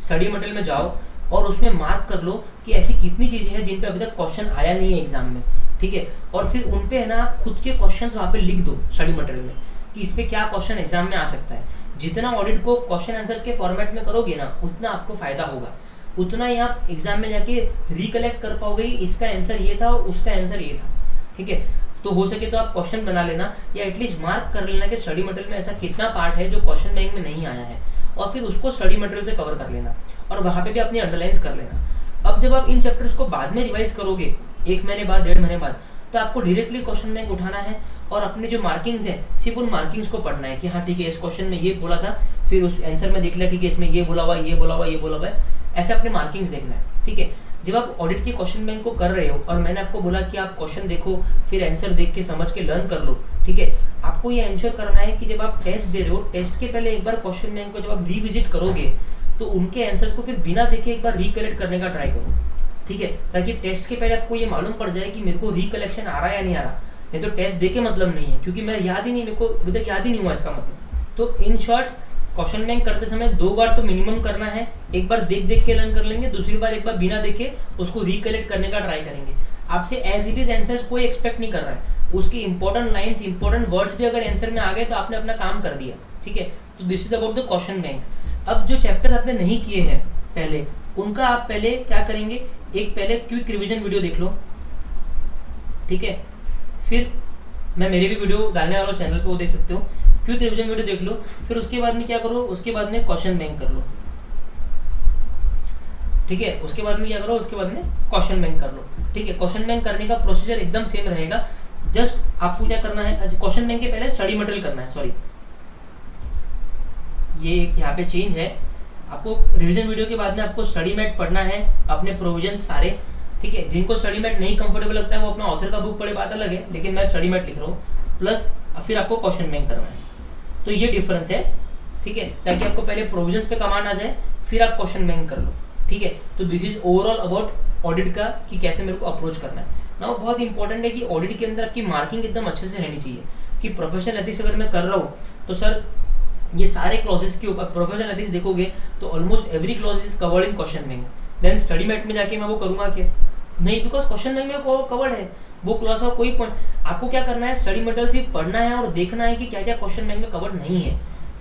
स्टडी मटेरियल में जाओ और उसमें मार्क कर लो कि ऐसी कितनी चीजें हैं जिन पे अभी तक क्वेश्चन आया नहीं है एग्जाम में। ठीक है, और फिर उन पे है ना आप खुद के क्वेश्चंस वहाँ पे लिख दो स्टडी मटेरियल में कि इस पे क्या क्वेश्चन एग्जाम में आ सकता है। जितना ऑडिट को क्वेश्चन आंसर्स के फॉर्मेट में करोगे ना, उतना आपको फायदा होगा, उतना ही आप एग्जाम में जाके रिकलेक्ट कर पाओगे, इसका आंसर ये था और उसका आंसर ये था। ठीक है, तो हो सके तो आप क्वेश्चन बना लेना, या एटलीस्ट मार्क कर लेना कि स्टडी मटेरियल में ऐसा कितना पार्ट है जो क्वेश्चन बैंक में नहीं आया है, और फिर उसको स्टडी मटेरियल से कवर कर लेना और वहाँ पे भी अपनी अंडरलाइंस कर लेना। अब जब आप इन चैप्टर्स को बाद में रिवाइज करोगे, 1 महीने बाद, 1.5 महीने बाद, तो आपको डायरेक्टली क्वेश्चन बैंक उठाना है और अपने जो मार्किंग्स है सिर्फ उन मार्किंग्स को पढ़ना है कि हाँ ठीक है इस क्वेश्चन में ये बोला था, फिर उस आंसर में देख लिया ठीक है इसमें ये बोला हुआ, ये बोला हुआ, ये बोला हुआ है, ऐसे अपने मार्किंग्स देखना है। ठीक है, जब आप ऑडिट के क्वेश्चन बैंक को कर रहे हो और मैंने आपको बोला कि आप क्वेश्चन देखो, फिर आंसर देख के समझ के लर्न कर लो। ठीक है, आपको ये एंश्योर करना है कि जब आप टेस्ट दे रहे हो, टेस्ट के पहले एक बार क्वेश्चन बैंक को जब आप रिविजिट करोगे तो उनके आंसर्स को फिर बिना देखे एक बार रिकलेक्ट करने का ट्राई करो। ठीक है, ताकि टेस्ट के पहले आपको ये मालूम पड़ जाए कि मेरे को रिकलेक्शन आ रहा है या नहीं आ रहा, नहीं तो टेस्ट देके मतलब नहीं है, क्योंकि मैं याद ही नहीं, मेरे को अभी तक याद ही नहीं हुआ इसका मतलब। तो इन शॉर्ट क्वेश्चन बैंक करते समय 2 बार तो मिनिमम करना है, एक बार देख के लर्न कर लेंगे, दूसरी बार एक बार बिना देखे उसको रिकलेक्ट करने का ट्राई करेंगे। आपसे एज इट इज आंसर्स कोई एक्सपेक्ट नहीं कर रहा है, उसकी इंपॉर्टेंट लाइंस, इंपॉर्टेंट वर्ड्स भी अगर आंसर में आ गए तो आपने अपना काम कर दिया। ठीक है, तो this is about the question bank. अब जो चैप्टर्स आपने नहीं किए हैं पहले, उनका आप पहले क्या करेंगे, एक पहले क्विक रिवीजन वीडियो देख लो। ठीक है, फिर मैं मेरे भी वीडियो डालने वाला चैनल पे, वो देख सकते हो, क्विक रिवीजन वीडियो देख लो। फिर उसके बाद में क्या करो, उसके बाद में क्वेश्चन बैंक कर लो। ठीक है, उसके बाद में क्या करो, उसके बाद में क्वेश्चन बैंक कर लो। ठीक है, क्वेश्चन बैंक करने का प्रोसीजर एकदम सेम रहेगा, जस्ट आपको क्या करना है, क्वेश्चन बैंक के पहले स्टडी मटेरियल करना है। सॉरी, ये यहाँ पे चेंज है, आपको रिवीजन वीडियो के बाद में आपको स्टडी मैट पढ़ना है, अपने प्रोविजन सारे। ठीक है, जिनको स्टडी मैट नहीं कंफर्टेबल लगता है वो अपना ऑथर का बुक पढ़े, बात अलग है, लेकिन मैं स्टडी मैट लिख रहा हूँ, प्लस फिर आपको क्वेश्चन बैंक करना है। तो ये डिफरेंस है। ठीक है, ताकि आपको पहले प्रोविजंस पे कमांड आ जाए, फिर आप क्वेश्चन बैंक कर लो। ठीक है, तो this is overall about audit का कि कैसे मेरे को अप्रोच करना है ना। बहुत इंपॉर्टेंट है कि ऑडिट के अंदर आपकी मार्किंग एकदम अच्छे से रहनी चाहिए कि प्रोफेशनल एथिक्स अगर मैं कर रहा हूँ तो सर ये सारे क्लॉजेस के ऊपर प्रोफेशनल एथिक्स देखोगे तो almost every clause is covered in question bank. Then study mat में जाके मैं वो करूँगा क्या, नहीं, बिकॉज क्वेश्चन बैंक में कवर्ड है वो क्लॉज का कोई पॉइंट। आपको क्या करना है, स्टडी मटेरियल सिर्फ पढ़ना है और देखना है कि क्या क्या क्वेश्चन बैंक में कवर्ड नहीं है,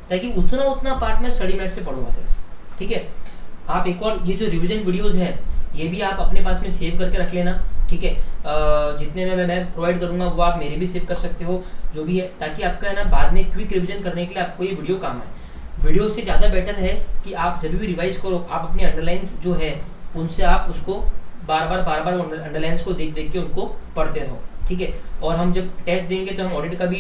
ताकि उतना पार्ट मैं स्टडी मैट से पढ़ूंगा सिर्फ। ठीक है, आप एक और ये जो रिवीजन वीडियोस है ये भी आप अपने पास में सेव करके रख लेना। ठीक है। जितने में मैं प्रोवाइड करूँगा वो आप मेरे भी सेव कर सकते हो, जो भी है, ताकि आपका है ना बाद में क्विक रिविजन करने के लिए आपको ये वीडियो काम आए। वीडियो से ज़्यादा बेटर है कि आप जब भी रिवाइज करो, आप अपनी अंडरलाइंस जो है उनसे आप उसको बार बार अंडरलाइंस को देख देख के उनको पढ़ते रहो, ठीक है। और हम जब टेस्ट देंगे तो हम ऑडिट का भी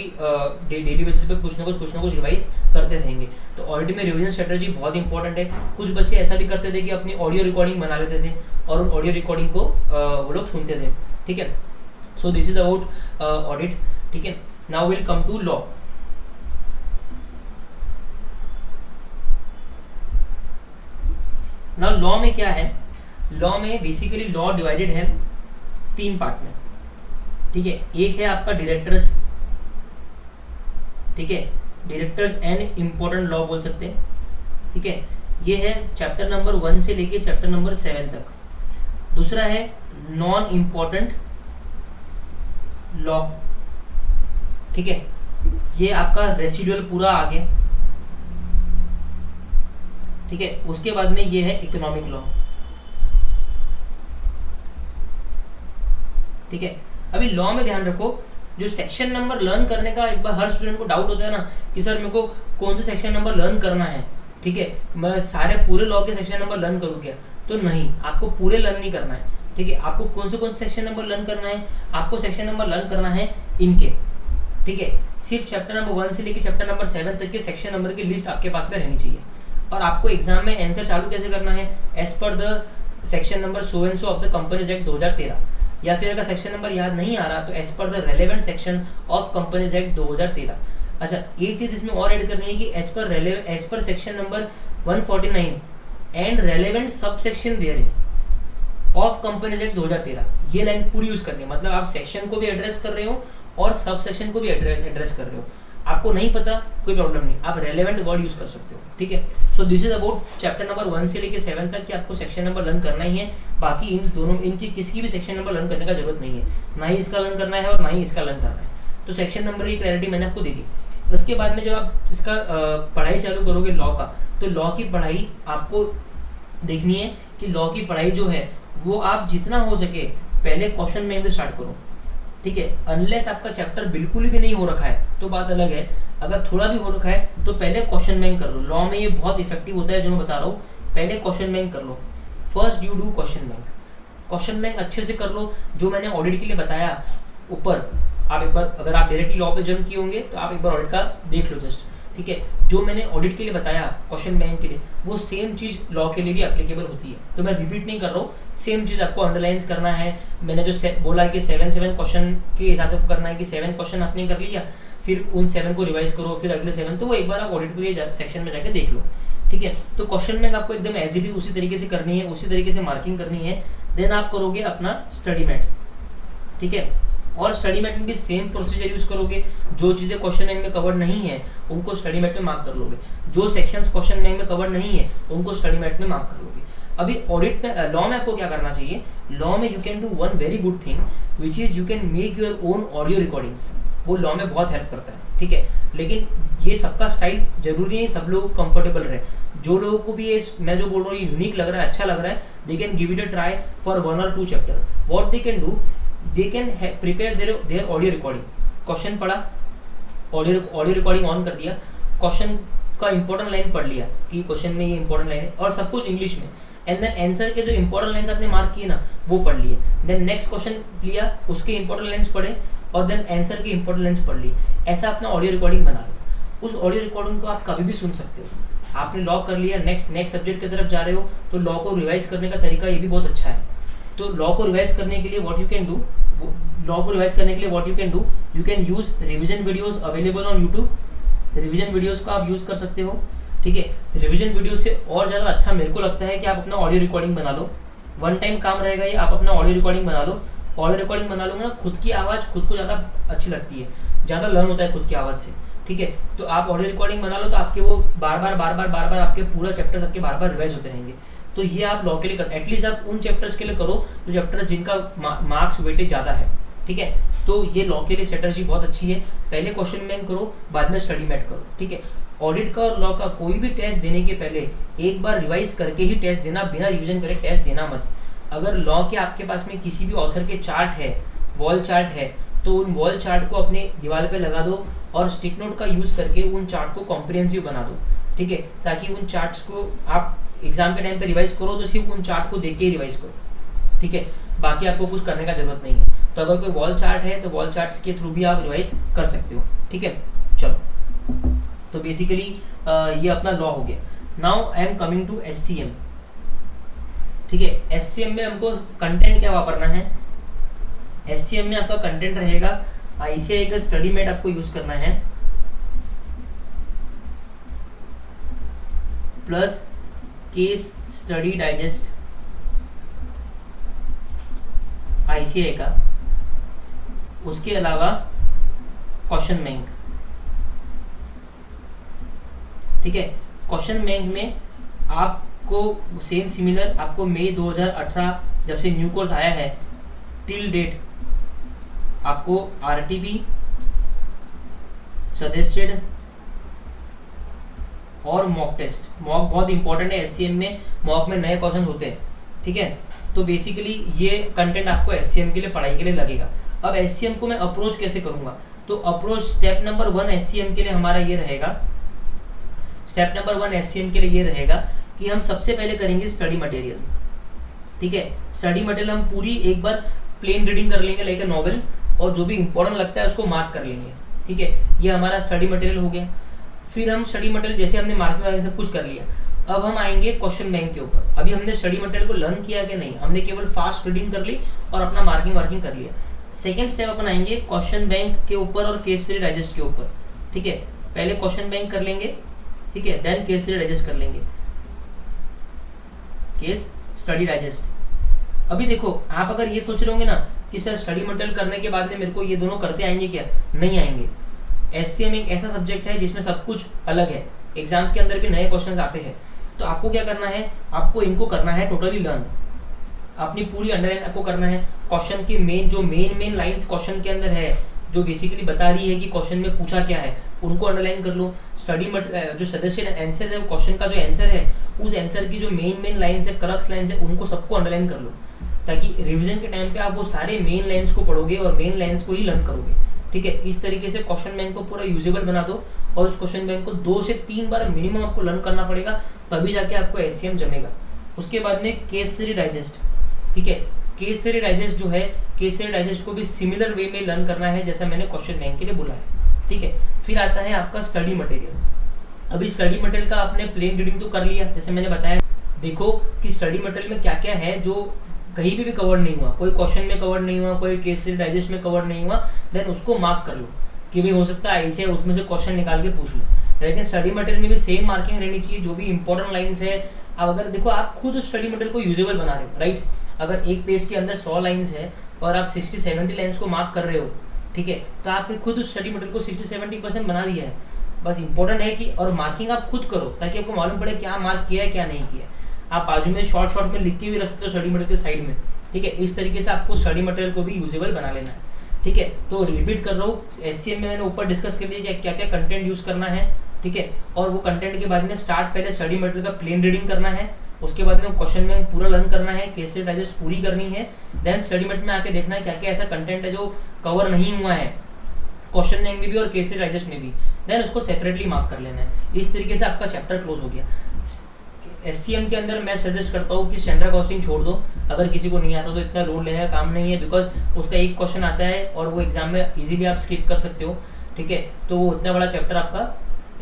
डेली बेसिस पे कुछ ना कुछ रिवाइज करते रहेंगे। तो ऑडिट में रिवीजन स्ट्रेटजी बहुत इंपॉर्टेंट है। कुछ बच्चे ऐसा भी करते थे कि अपनी ऑडियो रिकॉर्डिंग बना लेते थे और उन ऑडियो रिकॉर्डिंग को वो लोग सुनते थे, ठीक है। So this is about audit, ठीक है। Now will come to law. Now law में क्या है, लॉ में बेसिकली लॉ डिवाइडेड है 3 पार्ट में, ठीक है। एक है आपका डायरेक्टर्स, ठीक है, डायरेक्टर्स एंड इंपॉर्टेंट लॉ बोल सकते हैं, ठीक है। ये है चैप्टर नंबर 1 से लेके चैप्टर नंबर 7 तक। दूसरा है नॉन इंपॉर्टेंट लॉ, ठीक है, ये आपका रेसिडुअल पूरा आ गया, ठीक है। उसके बाद में ये है इकोनॉमिक लॉ, ठीक है। अभी लॉ में ध्यान रखो, जो सेक्शन नंबर लर्न करने का एक बार हर स्टूडेंट को डाउट होता है ना कि सर मेरे को कौन सा सेक्शन नंबर लर्न करना है, ठीक है, मैं सारे पूरे लॉ के सेक्शन नंबर लर्न करूँ क्या? तो नहीं, आपको पूरे लर्न नहीं करना है, ठीक है। आपको कौन से सेक्शन नंबर लर्न करना है, आपको सेक्शन नंबर लर्न करना है इनके, ठीक है। सिर्फ चैप्टर नंबर 1 से लेकर चैप्टर नंबर 7 तक के सेक्शन नंबर की लिस्ट आपके पास में रहनी चाहिए। और आपको एग्जाम में आंसर चालू कैसे करना है, as per the section number so and so of the companies act 2013, या फिर अगर सेक्शन नंबर याद नहीं आ रहा तो as per the relevant section of companies act 2013। अच्छा, एक चीज इसमें और ऐड करनी है कि एज पर section number 149 and relevant sub section देयरिंग ऑफ कंपनीज एक्ट 2013, ये लाइन पूरी यूज करनी है। मतलब आप सेक्शन को भी एड्रेस कर रहे हो और सब सेक्शन को भी एड्रेस कर रहे हो। आपको नहीं पता कोई प्रॉब्लम नहीं, आप रेलेवेंट वर्ड यूज कर सकते हो, ठीक है। So this is about chapter number 1 से लेकर 7 तक कि आपको सेक्शन नंबर लर्न करना ही है। बाकी इन दोनों इनकी किसी भी सेक्शन नंबर लर्न करने का जरूरत नहीं है, ना ही इसका लर्न करना है और ना ही इसका लर्न करना है। तो सेक्शन नंबर की क्लैरिटी मैंने आपको दे दी। उसके बाद में जब आप इसका पढ़ाई चालू करोगे लॉ का, तो लॉ की पढ़ाई आपको देखनी है कि लॉ की पढ़ाई जो है वो आप जितना हो सके पहले क्वेश्चन बैंक से स्टार्ट करो, ठीक है। अनलेस आपका चैप्टर बिल्कुल भी नहीं हो रखा है तो बात अलग है, अगर थोड़ा भी हो रखा है तो पहले क्वेश्चन बैंक कर लो। लॉ में ये बहुत इफेक्टिव होता है जो मैं बता रहा हूँ, पहले क्वेश्चन बैंक कर लो। First you do question bank, question bank अच्छे से कर लो। जो मैंने ऑडिट के लिए बताया ऊपर, आप एक बार अगर आप डायरेक्टली लॉ पे जंप किए होंगे तो आप एक बार ऑडिट का देख लो जस्ट, ठीक है। जो मैंने ऑडिट के लिए बताया क्वेश्चन बैंक के लिए, वो सेम चीज लॉ के लिए भी एप्लीकेबल होती है। तो मैं रिपीट नहीं कर रहा हूँ, सेम चीज आपको अंडरलाइंस करना है। मैंने जो बोला कि 7 क्वेश्चन के हिसाब से करना है कि 7 क्वेश्चन आपने कर लिया, फिर उन 7 को रिवाइज करो, फिर अगले 7, तो वो एक बार आप ऑडिट के सेक्शन में जाकर देख लो, ठीक है। तो क्वेश्चन बैंक आपको एकदम एज इट इज उसी तरीके से करनी है, उसी तरीके से मार्किंग करनी है। देन आप करोगे अपना स्टडी मैट, ठीक है। और स्टडी मैट में भी सेम प्रोसीजर यूज करोगे। जो चीजें क्वेश्चन बैंक में कवर नहीं है उनको स्टडी मैट में मार्क कर लोगे, जो सेक्शंस क्वेश्चन बैंक में कवर नहीं है उनको स्टडी मैट में मार्क कर लोगे। अभी ऑडिट में लॉ में आपको क्या करना चाहिए, लॉ में you can do one very good thing which is you can make your own audio recordings. वो लॉ में बहुत हेल्प करता है, ठीक है। लेकिन ये सबका स्टाइल जरूरी नहीं सब लोग कंफर्टेबल रहे। जो लोगों को भी ये मैं जो बोल रहा हूँ ये यूनिक लग रहा है, अच्छा लग रहा है, they can give it a try for 1 or 2 chapter. What they can do, they can prepare their audio recording. Question पढ़ा, ऑडियो रिकॉर्डिंग ऑन कर दिया, क्वेश्चन का इंपॉर्टेंट लाइन पढ़ लिया कि क्वेश्चन में ये इंपॉर्टेंट लाइन है, और सब कुछ इंग्लिश में। एंड देन आंसर के जो इंपॉर्टेंट लाइंस आपने मार्क किए ना वो पढ़ लिए। देन नेक्स्ट क्वेश्चन लिया, उसके इंपॉर्टेंट लाइंस पढ़े, और देन आंसर के इंपॉर्टेंट लाइंस पढ़ लिए। ऐसा अपना ऑडियो रिकॉर्डिंग बना लो। उस ऑडियो रिकॉर्डिंग को आप कभी भी सुन सकते हो। आपने लॉ कर लिया, नेक्स्ट सब्जेक्ट की तरफ जा रहे हो, तो लॉ को रिवाइज करने का तरीका ये भी बहुत अच्छा है। तो लॉ को रिवाइज करने के लिए what you can do, you can use revision videos available on YouTube. Revision videos को आप यूज कर सकते हो, ठीक है। रिवीजन वीडियो से और ज़्यादा अच्छा मेरे को लगता है कि आप अपना ऑडियो रिकॉर्डिंग बना लो। 1 टाइम काम रहेगा ये, आप अपना ऑडियो रिकॉर्डिंग बना लो। ऑडियो रिकॉर्डिंग बना लोगे ना, खुद की आवाज़ खुद को ज़्यादा अच्छी लगती है, ज़्यादा लर्न होता है खुद की आवाज़ से, ठीक है। तो आप ऑडियो रिकॉर्डिंग बना लो तो आपके वो बार बार आपके पूरा चैप्टर्स आपके बार रिवाइज होते रहेंगे। तो ये आप लॉ के लिए कर, एटलीस्ट आप उन चैप्टर्स के लिए करो जो चैप्टर्स जिनका मार्क्स वेटेज ज़्यादा है, ठीक है। तो ये लॉ के लिए स्ट्रेटजी बहुत अच्छी है। पहले क्वेश्चन बैंक करो, बाद में स्टडी मैट करो, ठीक है। ऑडिट का और लॉ का कोई भी टेस्ट देने के पहले एक बार रिवाइज करके ही टेस्ट देना, बिना रिवीजन करे टेस्ट देना मत। अगर लॉ के आपके पास में किसी भी ऑथर के चार्ट है, वॉल चार्ट है, तो उन वॉल चार्ट को अपने दीवार पे लगा दो और स्टिक नोट का यूज़ करके उन चार्ट को कॉम्प्रिहेंसिव बना दो, ठीक है, ताकि उन चार्ट्स को आप एग्जाम के टाइम पे रिवाइज करो तो सिर्फ उन चार्ट को देख के ही रिवाइज करो, ठीक है, बाकी आपको कुछ करने का जरूरत नहीं है। तो अगर कोई वॉल चार्ट है तो वॉल चार्ट्स के थ्रू भी आप रिवाइज कर सकते हो, ठीक है। चलो, तो बेसिकली ये अपना लॉ हो गया। Now I am coming to SCM, ठीक है। SCM में हमको कंटेंट क्या वापरना है? SCM में आपका कंटेंट रहेगा ICAI का स्टडी मेट आपको यूज करना है, plus case study digest ICAI का, उसके अलावा क्वेश्चन बैंक, ठीक है। क्वेश्चन बैंक में आपको सेम सिमिलर आपको मई 2018 जब से न्यू कोर्स आया है टिल डेट आपको RTP, सजेस्टेड और मॉक टेस्ट, मॉक बहुत इंपॉर्टेंट है SCM में, मॉक में नए क्वेश्चन होते हैं, ठीक है। तो बेसिकली ये कंटेंट आपको SCM के लिए, पढ़ाई के लिए लगेगा। अब SCM को मैं अप्रोच कैसे करूंगा? तो अप्रोच स्टेप नंबर 1 SCM के लिए हमारा ये रहेगा, स्टेप नंबर 1 SCM के लिए ये रहेगा कि हम सबसे पहले करेंगे स्टडी मटेरियल, ठीक है। स्टडी मटेरियल हम पूरी एक बार प्लेन रीडिंग कर लेंगे लाइक ए नॉवल, और जो भी इंपॉर्टेंट लगता है उसको मार्क कर लेंगे, ठीक है। ये हमारा स्टडी मटेरियल हो गया। फिर हम स्टडी मटेरियल जैसे हमने मार्किंग वार्किंग सब कुछ कर लिया, अब हम आएंगे क्वेश्चन बैंक के ऊपर। अभी हमने स्टडी मटेरियल को लर्न किया कि नहीं, हमने केवल फास्ट रीडिंग कर ली और अपना मार्किंग वार्किंग कर लिया। सेकेंड स्टेप अपन आएंगे क्वेश्चन बैंक के ऊपर और केस स्टडी डाइजेस्ट के ऊपर, ठीक है। पहले क्वेश्चन बैंक कर लेंगे, ठीक है, देन केस स्टडी डाइजेस्ट कर लेंगे, केस स्टडी डाइजेस्ट। अभी देखो, आप अगर ये सोच रहे होंगे ना कि सर स्टडी मटेरियल करने के बाद में मेरे को ये दोनों करते आएंगे क्या? नहीं आएंगे। SCM एक ऐसा सब्जेक्ट है जिसमें सब कुछ अलग है, एग्जाम्स के अंदर भी नए क्वेश्चंस आते हैं। तो आपको क्या करना है, आपको इनको करना है टोटली लर्न, अपनी पूरी अंडरलाइन आपको करना है। क्वेश्चन की मेन लाइंस क्वेश्चन के अंदर है, जो बेसिकली बता रही है कि क्वेश्चन में पूछा क्या है, उनको अंडरलाइन कर लो। स्टडी जो सजेस्टेड आंसर है, क्वेश्चन का जो आंसर है, उस आंसर की जो मेन लाइन्स है, क्रक्स लाइन्स है, उनको सबको अंडरलाइन कर लो, ताकि रिवीजन के टाइम पे आप वो सारे मेन लाइन्स को पढ़ोगे और मेन लाइन्स को ही लर्न करोगे, ठीक है। इस तरीके से क्वेश्चन बैंक को पूरा यूजेबल बना दो, और उस क्वेश्चन बैंक को 2 से 3 बार मिनिमम आपको लर्न करना पड़ेगा, तभी जाके आपको SCM जमेगा। उसके बाद में केस स्टडी डाइजेस्ट, ठीक है। केस स्टडी डाइजेस्ट जो है, केस स्टडी डाइजेस्ट को भी सिमिलर वे में लर्न करना है जैसा मैंने क्वेश्चन बैंक के लिए बोला है, ठीक है। फिर आता है आपका स्टडी मटेरियल। अभी स्टडी मटेरियल का आपने प्लेन रीडिंग तो कर लिया, जैसे मैंने बताया। देखो कि स्टडी मटेरियल में क्या क्या है जो कहीं भी कवर नहीं हुआ, कोई क्वेश्चन में कवर नहीं हुआ, कोई केस स्टडी डाइजेस्ट में कवर नहीं हुआ, देन उसको मार्क कर लो कि भाई हो सकता है ऐसे उसमें से क्वेश्चन निकाल के पूछ लो। लेकिन स्टडी मटेरियल में भी सेम मार्किंग रहनी चाहिए, जो भी इंपॉर्टेंट लाइन्स है। अब अगर देखो, आप खुद स्टडी मटेरियल को यूजेबल बना रहे हो, राइट। अगर एक पेज के अंदर 100 लाइन्स है और आप 60-70 लाइन्स को मार्क कर रहे हो, ठीक है, तो आपने खुद उस स्टडी मटेरियल को 60-70% बना दिया है। बस इंपॉर्टेंट है कि, और मार्किंग आप खुद करो ताकि आपको मालूम पड़े क्या मार्क किया है क्या नहीं किया। आप बाजू में शॉर्ट में लिख के भी रख सकते हो स्टडी मटेरियल के साइड में, ठीक है। इस तरीके से आपको स्टडी मटेरियल को भी यूजेबल बना लेना है, ठीक है। तो रिपीट कर रहा हूँ, SCM में मैंने ऊपर डिस्कस कर लिया क्या क्या कंटेंट यूज करना है, ठीक है। और वो कंटेंट के बाद में स्टार्ट पहले स्टडी मटेरियल का प्लेन रीडिंग करना है, उसके बाद में क्वेश्चन में पूरा लर्न करना है, केस स्टडी डाइजेस्ट पूरी करनी है। देन स्टडी मटेरियल में आके देखना है क्या क्या ऐसा कंटेंट है जो कवर नहीं हुआ है क्वेश्चन बैंक में भी और केस स्टडी डाइजेस्ट में भी, देन उसको सेपरेटली मार्क कर लेना है। इस तरीके से आपका चैप्टर क्लोज हो गया। SCM के अंदर मैं सजेस्ट करता हूँ कि स्टैंडर्ड कॉस्टिंग छोड़ दो, अगर किसी को नहीं आता तो इतना लोड लेने का काम नहीं है, बिकॉज उसका एक क्वेश्चन आता है और वो एग्जाम में इजीली आप स्किप कर सकते हो, ठीक है। तो वो इतना बड़ा चैप्टर आपका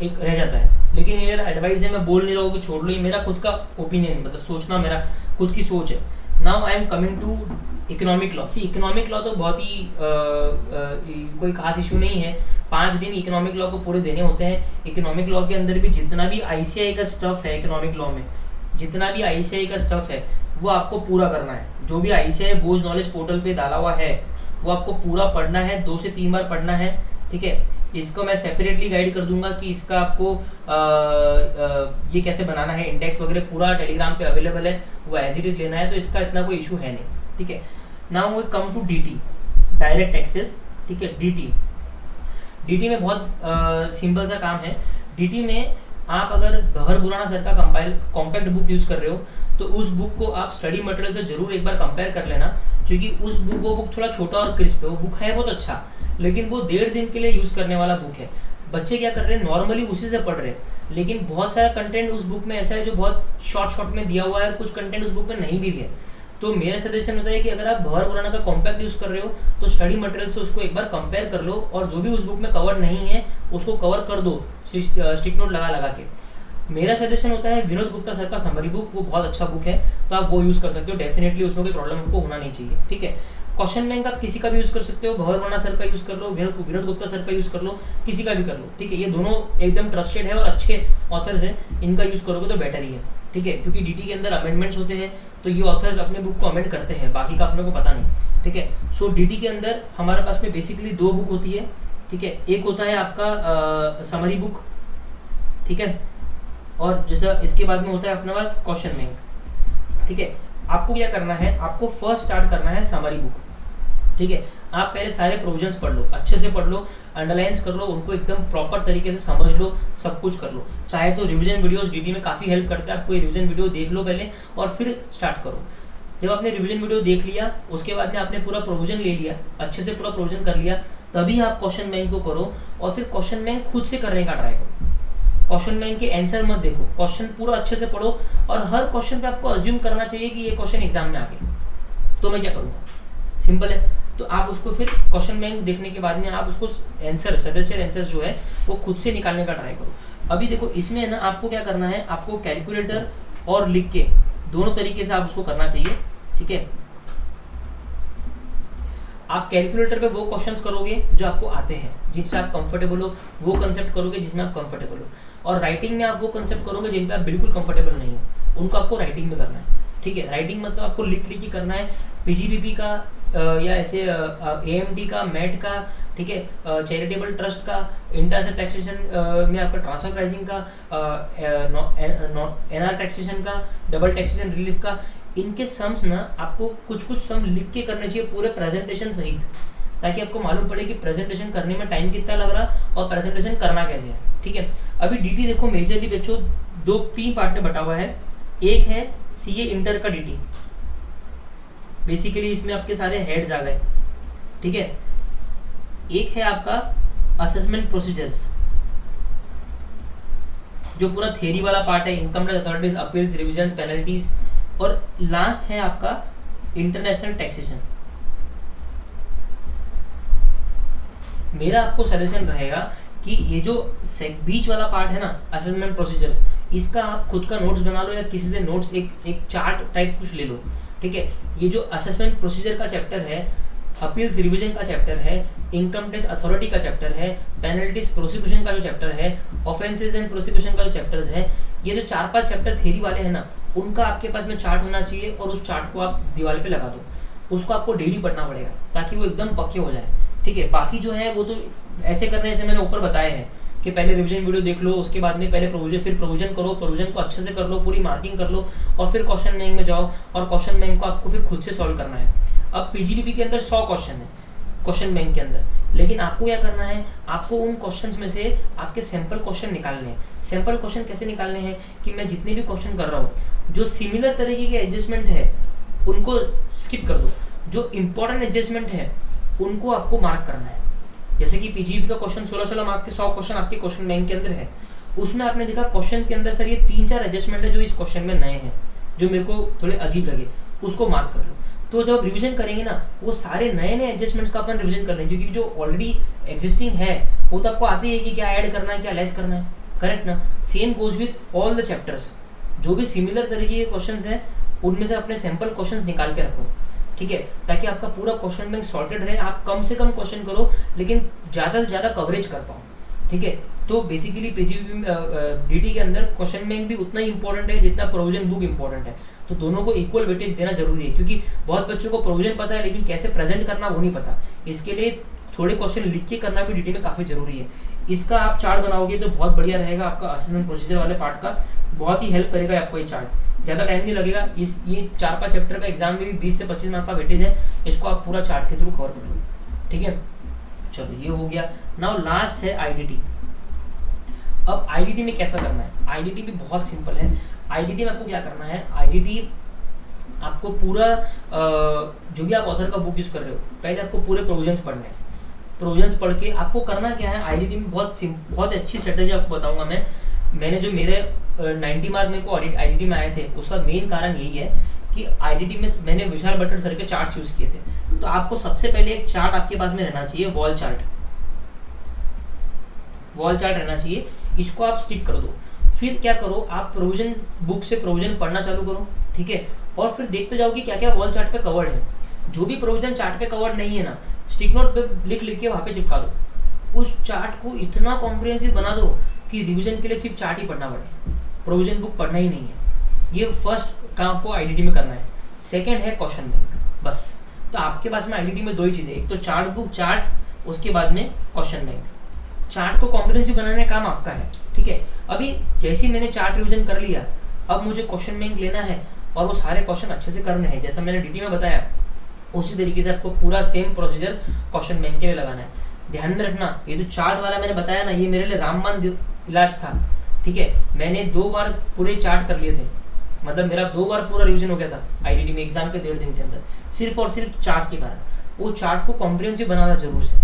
एक रह जाता है। लेकिन ये मेरा एडवाइस है, मैं बोल नहीं रहा हूँ कि छोड़ लो, ये मेरा खुद का ओपिनियन, मतलब सोचना मेरा खुद की सोच है। Now I am coming to economic law. See economic law तो बहुत ही कोई खास इशू नहीं है, 5 दिन इकोनॉमिक लॉ को पूरे देने होते हैं। इकोनॉमिक लॉ के अंदर भी जितना भी ICAI का स्टफ है, इकोनॉमिक लॉ में जितना भी ICAI का स्टफ है वो आपको पूरा करना है। जो भी ICAI बोझ नॉलेज पोर्टल पे डाला हुआ है वो आपको पूरा पढ़ना है, 2 से 3 बार पढ़ना है, ठीक है। इसको मैं सेपरेटली गाइड कर दूंगा कि इसका आपको ये कैसे बनाना है, इंडेक्स वगैरह पूरा टेलीग्राम पे अवेलेबल है, वो एज इट इज लेना है, तो इसका इतना कोई इशू है नहीं, ठीक है। Now we come to DT, direct taxes, ठीक है। DT में बहुत सिंपल सा काम है। DT में आप अगर बहर बुराना सर का कॉम्पैक्ट बुक यूज़ कर रहे हो तो उस बुक को आप स्टडी मटेरियल से जरूर एक बार कंपेयर कर लेना, क्योंकि वो बुक थोड़ा छोटा और क्रिस्प है। वो बुक है बहुत अच्छा, लेकिन वो 1.5 दिन के लिए यूज़ करने वाला बुक है। बच्चे क्या कर रहे हैं, नॉर्मली उसी से पढ़ रहे हैं, लेकिन बहुत सारा कंटेंट उस बुक में ऐसा है जो बहुत शॉर्ट में दिया हुआ है, और कुछ कंटेंट उस बुक में नहीं भी है। तो मेरा सजेशन होता है कि अगर आप भवर पुराना का कॉम्पैक्ट यूज़ कर रहे हो तो स्टडी मटेरियल से उसको एक बार कंपेयर कर लो, और जो भी उस बुक में कवर नहीं है उसको कवर कर दो स्टिक नोट लगा के। मेरा सजेशन होता है विनोद गुप्ता सर का समरी बुक, वो बहुत अच्छा बुक है, तो आप वो यूज़ कर सकते हो। डेफिनेटली उसमें कोई प्रॉब्लम आपको होना नहीं चाहिए, ठीक है। क्वेश्चन बैंक आप किसी का भी यूज़ कर सकते हो, भवर पुराना सर का यूज़ कर लो, विनोद गुप्ता सर का यूज़ कर लो, किसी का भी कर लो, ठीक है। ये दोनों एकदम ट्रस्टेड है और अच्छे ऑथर्स हैं, इनका यूज़ करोगे तो बेटर ही है, ठीक है। क्योंकि डीटी के अंदर अमेंडमेंट्स होते हैं, तो ये ऑथर्स अपने बुक को अमेंड करते हैं, बाकी का अपने को पता नहीं, ठीक है। सो डीटी के अंदर हमारे पास में बेसिकली 2 बुक होती है, ठीक है। एक होता है आपका समरी बुक, ठीक है, और जैसा इसके बाद में होता है अपने पास क्वेश्चन बैंक, ठीक है। आपको क्या करना है, आपको फर्स्ट स्टार्ट करना है समरी बुक, ठीक है। आप पहले सारे प्रोविजंस पढ़ लो, अच्छे से पढ़ लो, अंडरलाइंस कर लो, उनको एकदम प्रॉपर तरीके से समझ लो, सब कुछ कर लो। चाहे तो रिवीजन वीडियोस डीटी में काफ़ी हेल्प करता है, आपको ये रिवीजन वीडियो देख लो पहले और फिर स्टार्ट करो। जब आपने रिवीजन वीडियो देख लिया, उसके बाद में आपने पूरा प्रोविजन ले लिया, अच्छे से पूरा प्रोविजन कर लिया, तभी आप क्वेश्चन बैंक को करो, और फिर क्वेश्चन बैंक खुद से करने का ट्राई करो। क्वेश्चन बैंक के आंसर मत देखो, क्वेश्चन पूरा अच्छे से पढ़ो, और हर क्वेश्चन पे आपको अज्यूम करना चाहिए कि ये क्वेश्चन एग्जाम में आ गया, तो मैं क्या करूँगा, सिंपल है। तो आप उसको फिर क्वेश्चन बैंक देखने के बाद में आप उसको आंसर, सजेस्टेड आंसर जो है वो खुद से निकालने का ट्राई करो। अभी देखो इसमें है ना, आपको क्या करना है, आपको कैलकुलेटर और लिख के दोनों तरीके से आप उसको करना चाहिए, ठीक है। आप कैलकुलेटर पे वो क्वेश्चंस करोगे जो आपको आते हैं, जिसपे आप कंफर्टेबल हो, वो कंसेप्ट करोगे जिसमें आप कंफर्टेबल हो, और राइटिंग में आप वो कंसेप्ट करोगे जिन पे आप बिल्कुल कंफर्टेबल नहीं हो, उनको आपको राइटिंग में करना है, ठीक है। राइटिंग मतलब आपको लिख के करना है, पीजीबीपी का या ऐसे एएमडी का, मैट का, ठीक है, चैरिटेबल ट्रस्ट का, इंटर टैक्सेशन में आपका ट्रांसफर प्राइसिंग का, एनआर टैक्सेशन का, डबल टैक्सेशन रिलीफ का, इनके सम्स ना आपको कुछ सम लिख के करने चाहिए पूरे प्रेजेंटेशन सहित, ताकि आपको मालूम पड़े कि प्रेजेंटेशन करने में टाइम कितना लग रहा और प्रेजेंटेशन करना कैसे है, ठीक है। अभी डीटी देखो मेजरली बच्चों 2-3 पार्ट में बटा हुआ है। एक है सीए इंटर का डीटी, बेसिकली इसमें आपके सारे हेड्स आ गए, ठीक है। एक है आपका असेसमेंट प्रोसीजर्स, जो पूरा थ्योरी वाला पार्ट है, income tax authorities, appeals, revisions, penalties, और लास्ट है आपका इंटरनेशनल टैक्सेशन। मेरा आपको सजेशन रहेगा कि ये जो बीच वाला पार्ट है ना, असेसमेंट प्रोसीजर्स, इसका आप खुद का नोट्स बना लो, या किसी से नोट्स एक चार्ट टाइप कुछ ले लो, ठीक है। ये जो असेसमेंट प्रोसीजर का चैप्टर है, अपील्स रिवीजन का चैप्टर है, इनकम टैक्स अथॉरिटी का चैप्टर है, पेनल्टीज प्रोसिक्यूशन का जो चैप्टर है, ऑफेंसेस एंड प्रोसिक्यूशन का जो चैप्टर्स है, ये जो 4-5 चैप्टर थ्योरी वाले हैं ना, उनका आपके पास में चार्ट होना चाहिए, और उस चार्ट को आप दीवार पे लगा दो। उसको आपको डेली पढ़ना पड़ेगा ताकि वो एकदम पक्के हो जाए, ठीक है। बाकी जो है वो तो ऐसे करने से मैंने ऊपर बताया है कि पहले रिवीजन वीडियो देख लो, उसके बाद में पहले प्रोविजन, फिर प्रोविजन करो, प्रोविजन को अच्छे से कर लो, पूरी मार्किंग कर लो, और फिर क्वेश्चन बैंक में जाओ, और क्वेश्चन बैंक को आपको फिर खुद से सॉल्व करना है। अब पीजीबीपी के अंदर 100 क्वेश्चन है क्वेश्चन बैंक के अंदर, लेकिन आपको क्या करना है, आपको उन क्वेश्चंस में से आपके सैंपल क्वेश्चन निकालने हैं। सैंपल क्वेश्चन कैसे निकालने हैं कि मैं जितने भी क्वेश्चन कर रहा हूँ, जो सिमिलर तरीके के एडजस्टमेंट है उनको स्किप कर दो, जो इंपॉर्टेंट एडजस्टमेंट है उनको आपको मार्क करना है। जैसे कि पीजीबी का क्वेश्चन 16 मार्क के 100 क्वेश्चन आपके क्वेश्चन बैंक के अंदर है, उसमें आपने देखा क्वेश्चन के अंदर सर ये 3-4 एडजस्टमेंट है जो इस क्वेश्चन में नए हैं, जो मेरे को थोड़े अजीब लगे, उसको मार्क कर लो। तो जब रिवीजन करेंगे ना, वो सारे नए एडजस्टमेंट्स का अपन रिवीजन कर लेंगे, क्योंकि जो ऑलरेडी एग्जिस्टिंग है वो तो आपको आती है कि क्या ऐड करना है, क्या लेस करना है, करेक्ट ना। Same goes with all the chapters, जो भी सिमिलर तरीके के क्वेश्चंस हैं उनमें से अपने सैंपल क्वेश्चंस निकाल के रखो, ठीक है, ताकि आपका पूरा क्वेश्चन बैंक सॉर्टेड रहे। आप कम से कम क्वेश्चन करो, लेकिन ज़्यादा से ज़्यादा कवरेज कर पाओ, ठीक है। तो बेसिकली पीजीबी डीटी के अंदर क्वेश्चन बैंक भी उतना ही इंपॉर्टेंट है जितना प्रोविजन बुक इंपॉर्टेंट है, तो दोनों को इक्वल वेटेज देना जरूरी है, क्योंकि बहुत बच्चों को प्रोविजन पता है लेकिन कैसे प्रेजेंट करना वो नहीं पता। इसके लिए थोड़े क्वेश्चन लिख के करना भी डीटी में काफ़ी जरूरी है। इसका आप चार्ट बनाओगे तो बहुत बढ़िया रहेगा, आपका असेसमेंट प्रोसीजर वाले पार्ट का बहुत ही हेल्प करेगा आपको ये चार्ट। ज़्यादा टाइम नहीं लगेगा, ये 4-5 चैप्टर का एग्जाम में भी 20 से 25 मार्क का वेटेज है, इसको आप पूरा चार्ट के थ्रू कवर कर लो, ठीक है। चलो ये हो गया। नाउ लास्ट है आईडीटी। अब आईडीटी में कैसा करना है, आईडीटी भी बहुत सिंपल है। आईडीटी में आपको क्या करना है, आईडीटी आपको पूरा जो भी आप ऑथर का बुक यूज़ कर रहे हो, पहले आपको पूरे प्रोविजंस पढ़ने हैं। प्रोविजंस पढ़ के आपको करना क्या है, आईडीटी में बहुत अच्छी स्ट्रेटेजी आपको बताऊंगा मैंने जो मेरे 90 मार्क मेरे को आईडीटी में आए थे, उसका मेन कारण यही है कि आईडीटी में मैंने विशाल बट्टर सर के चार्ट्स यूज़ किए थे। तो आपको सबसे पहले एक चार्ट आपके पास में रहना चाहिए, वॉल चार्ट रहना चाहिए, इसको आप स्टिक कर दो। फिर क्या करो, आप प्रोविजन बुक से प्रोविजन पढ़ना चालू करो, ठीक है, और फिर देखते जाओ कि क्या क्या वॉल चार्ट पे कवर्ड है। जो भी प्रोविजन चार्ट पे कवर्ड नहीं है ना, स्टिक नोट पे लिख के वहाँ पे चिपका दो। उस चार्ट को इतना कॉम्प्रिहेंसिव बना दो कि रिवीजन के लिए सिर्फ चार्ट ही पढ़ना पड़े, प्रोविजन बुक पढ़ना ही नहीं है। ये फर्स्ट काम आपको आईडीटी में करना है। सेकेंड है क्वेश्चन बैंक, बस। तो आपके पास में आईडीटी में दो ही चीज़ें, एक तो चार्ट बुक चार्ट, उसके बाद में क्वेश्चन बैंक। चार्ट को कॉम्प्रिहेंसिव बनाने का काम आपका है, ठीक है। अभी जैसे ही मैंने चार्ट रिवीजन कर लिया, अब मुझे क्वेश्चन बैंक लेना है और वो सारे क्वेश्चन अच्छे से करने हैं, जैसा मैंने डीटी में बताया उसी तरीके से आपको पूरा सेम प्रोसीजर क्वेश्चन बैंक के लिए लगाना है। ध्यान में रखना, ये जो चार्ट वाला मैंने बताया ना, ये मेरे लिए रामबाण इलाज था, ठीक है। मैंने 2 बार पूरे चार्ट कर लिए थे, मतलब मेरा 2 बार पूरा रिवीजन हो गया था आईडीटी में एग्जाम के 1.5 दिन के अंदर, सिर्फ और सिर्फ चार्ट के कारण। वो चार्ट को कॉम्प्रिहेंसिव बनाना जरूर से,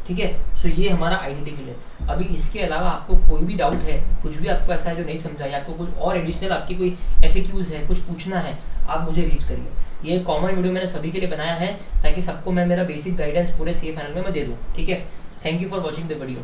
ठीक है। सो ये हमारा आईडीटी के लिए। अभी इसके अलावा आपको कोई भी डाउट है, कुछ भी आपको ऐसा है जो नहीं समझा, या आपको कुछ और एडिशनल आपकी कोई एफएक्यूज है, कुछ पूछना है, आप मुझे रीच करिए। ये कॉमन वीडियो मैंने सभी के लिए बनाया है ताकि सबको मैं मेरा बेसिक गाइडेंस पूरे सीए फाइनल में मैं दे दूँ, ठीक है। Thank you for watching the video.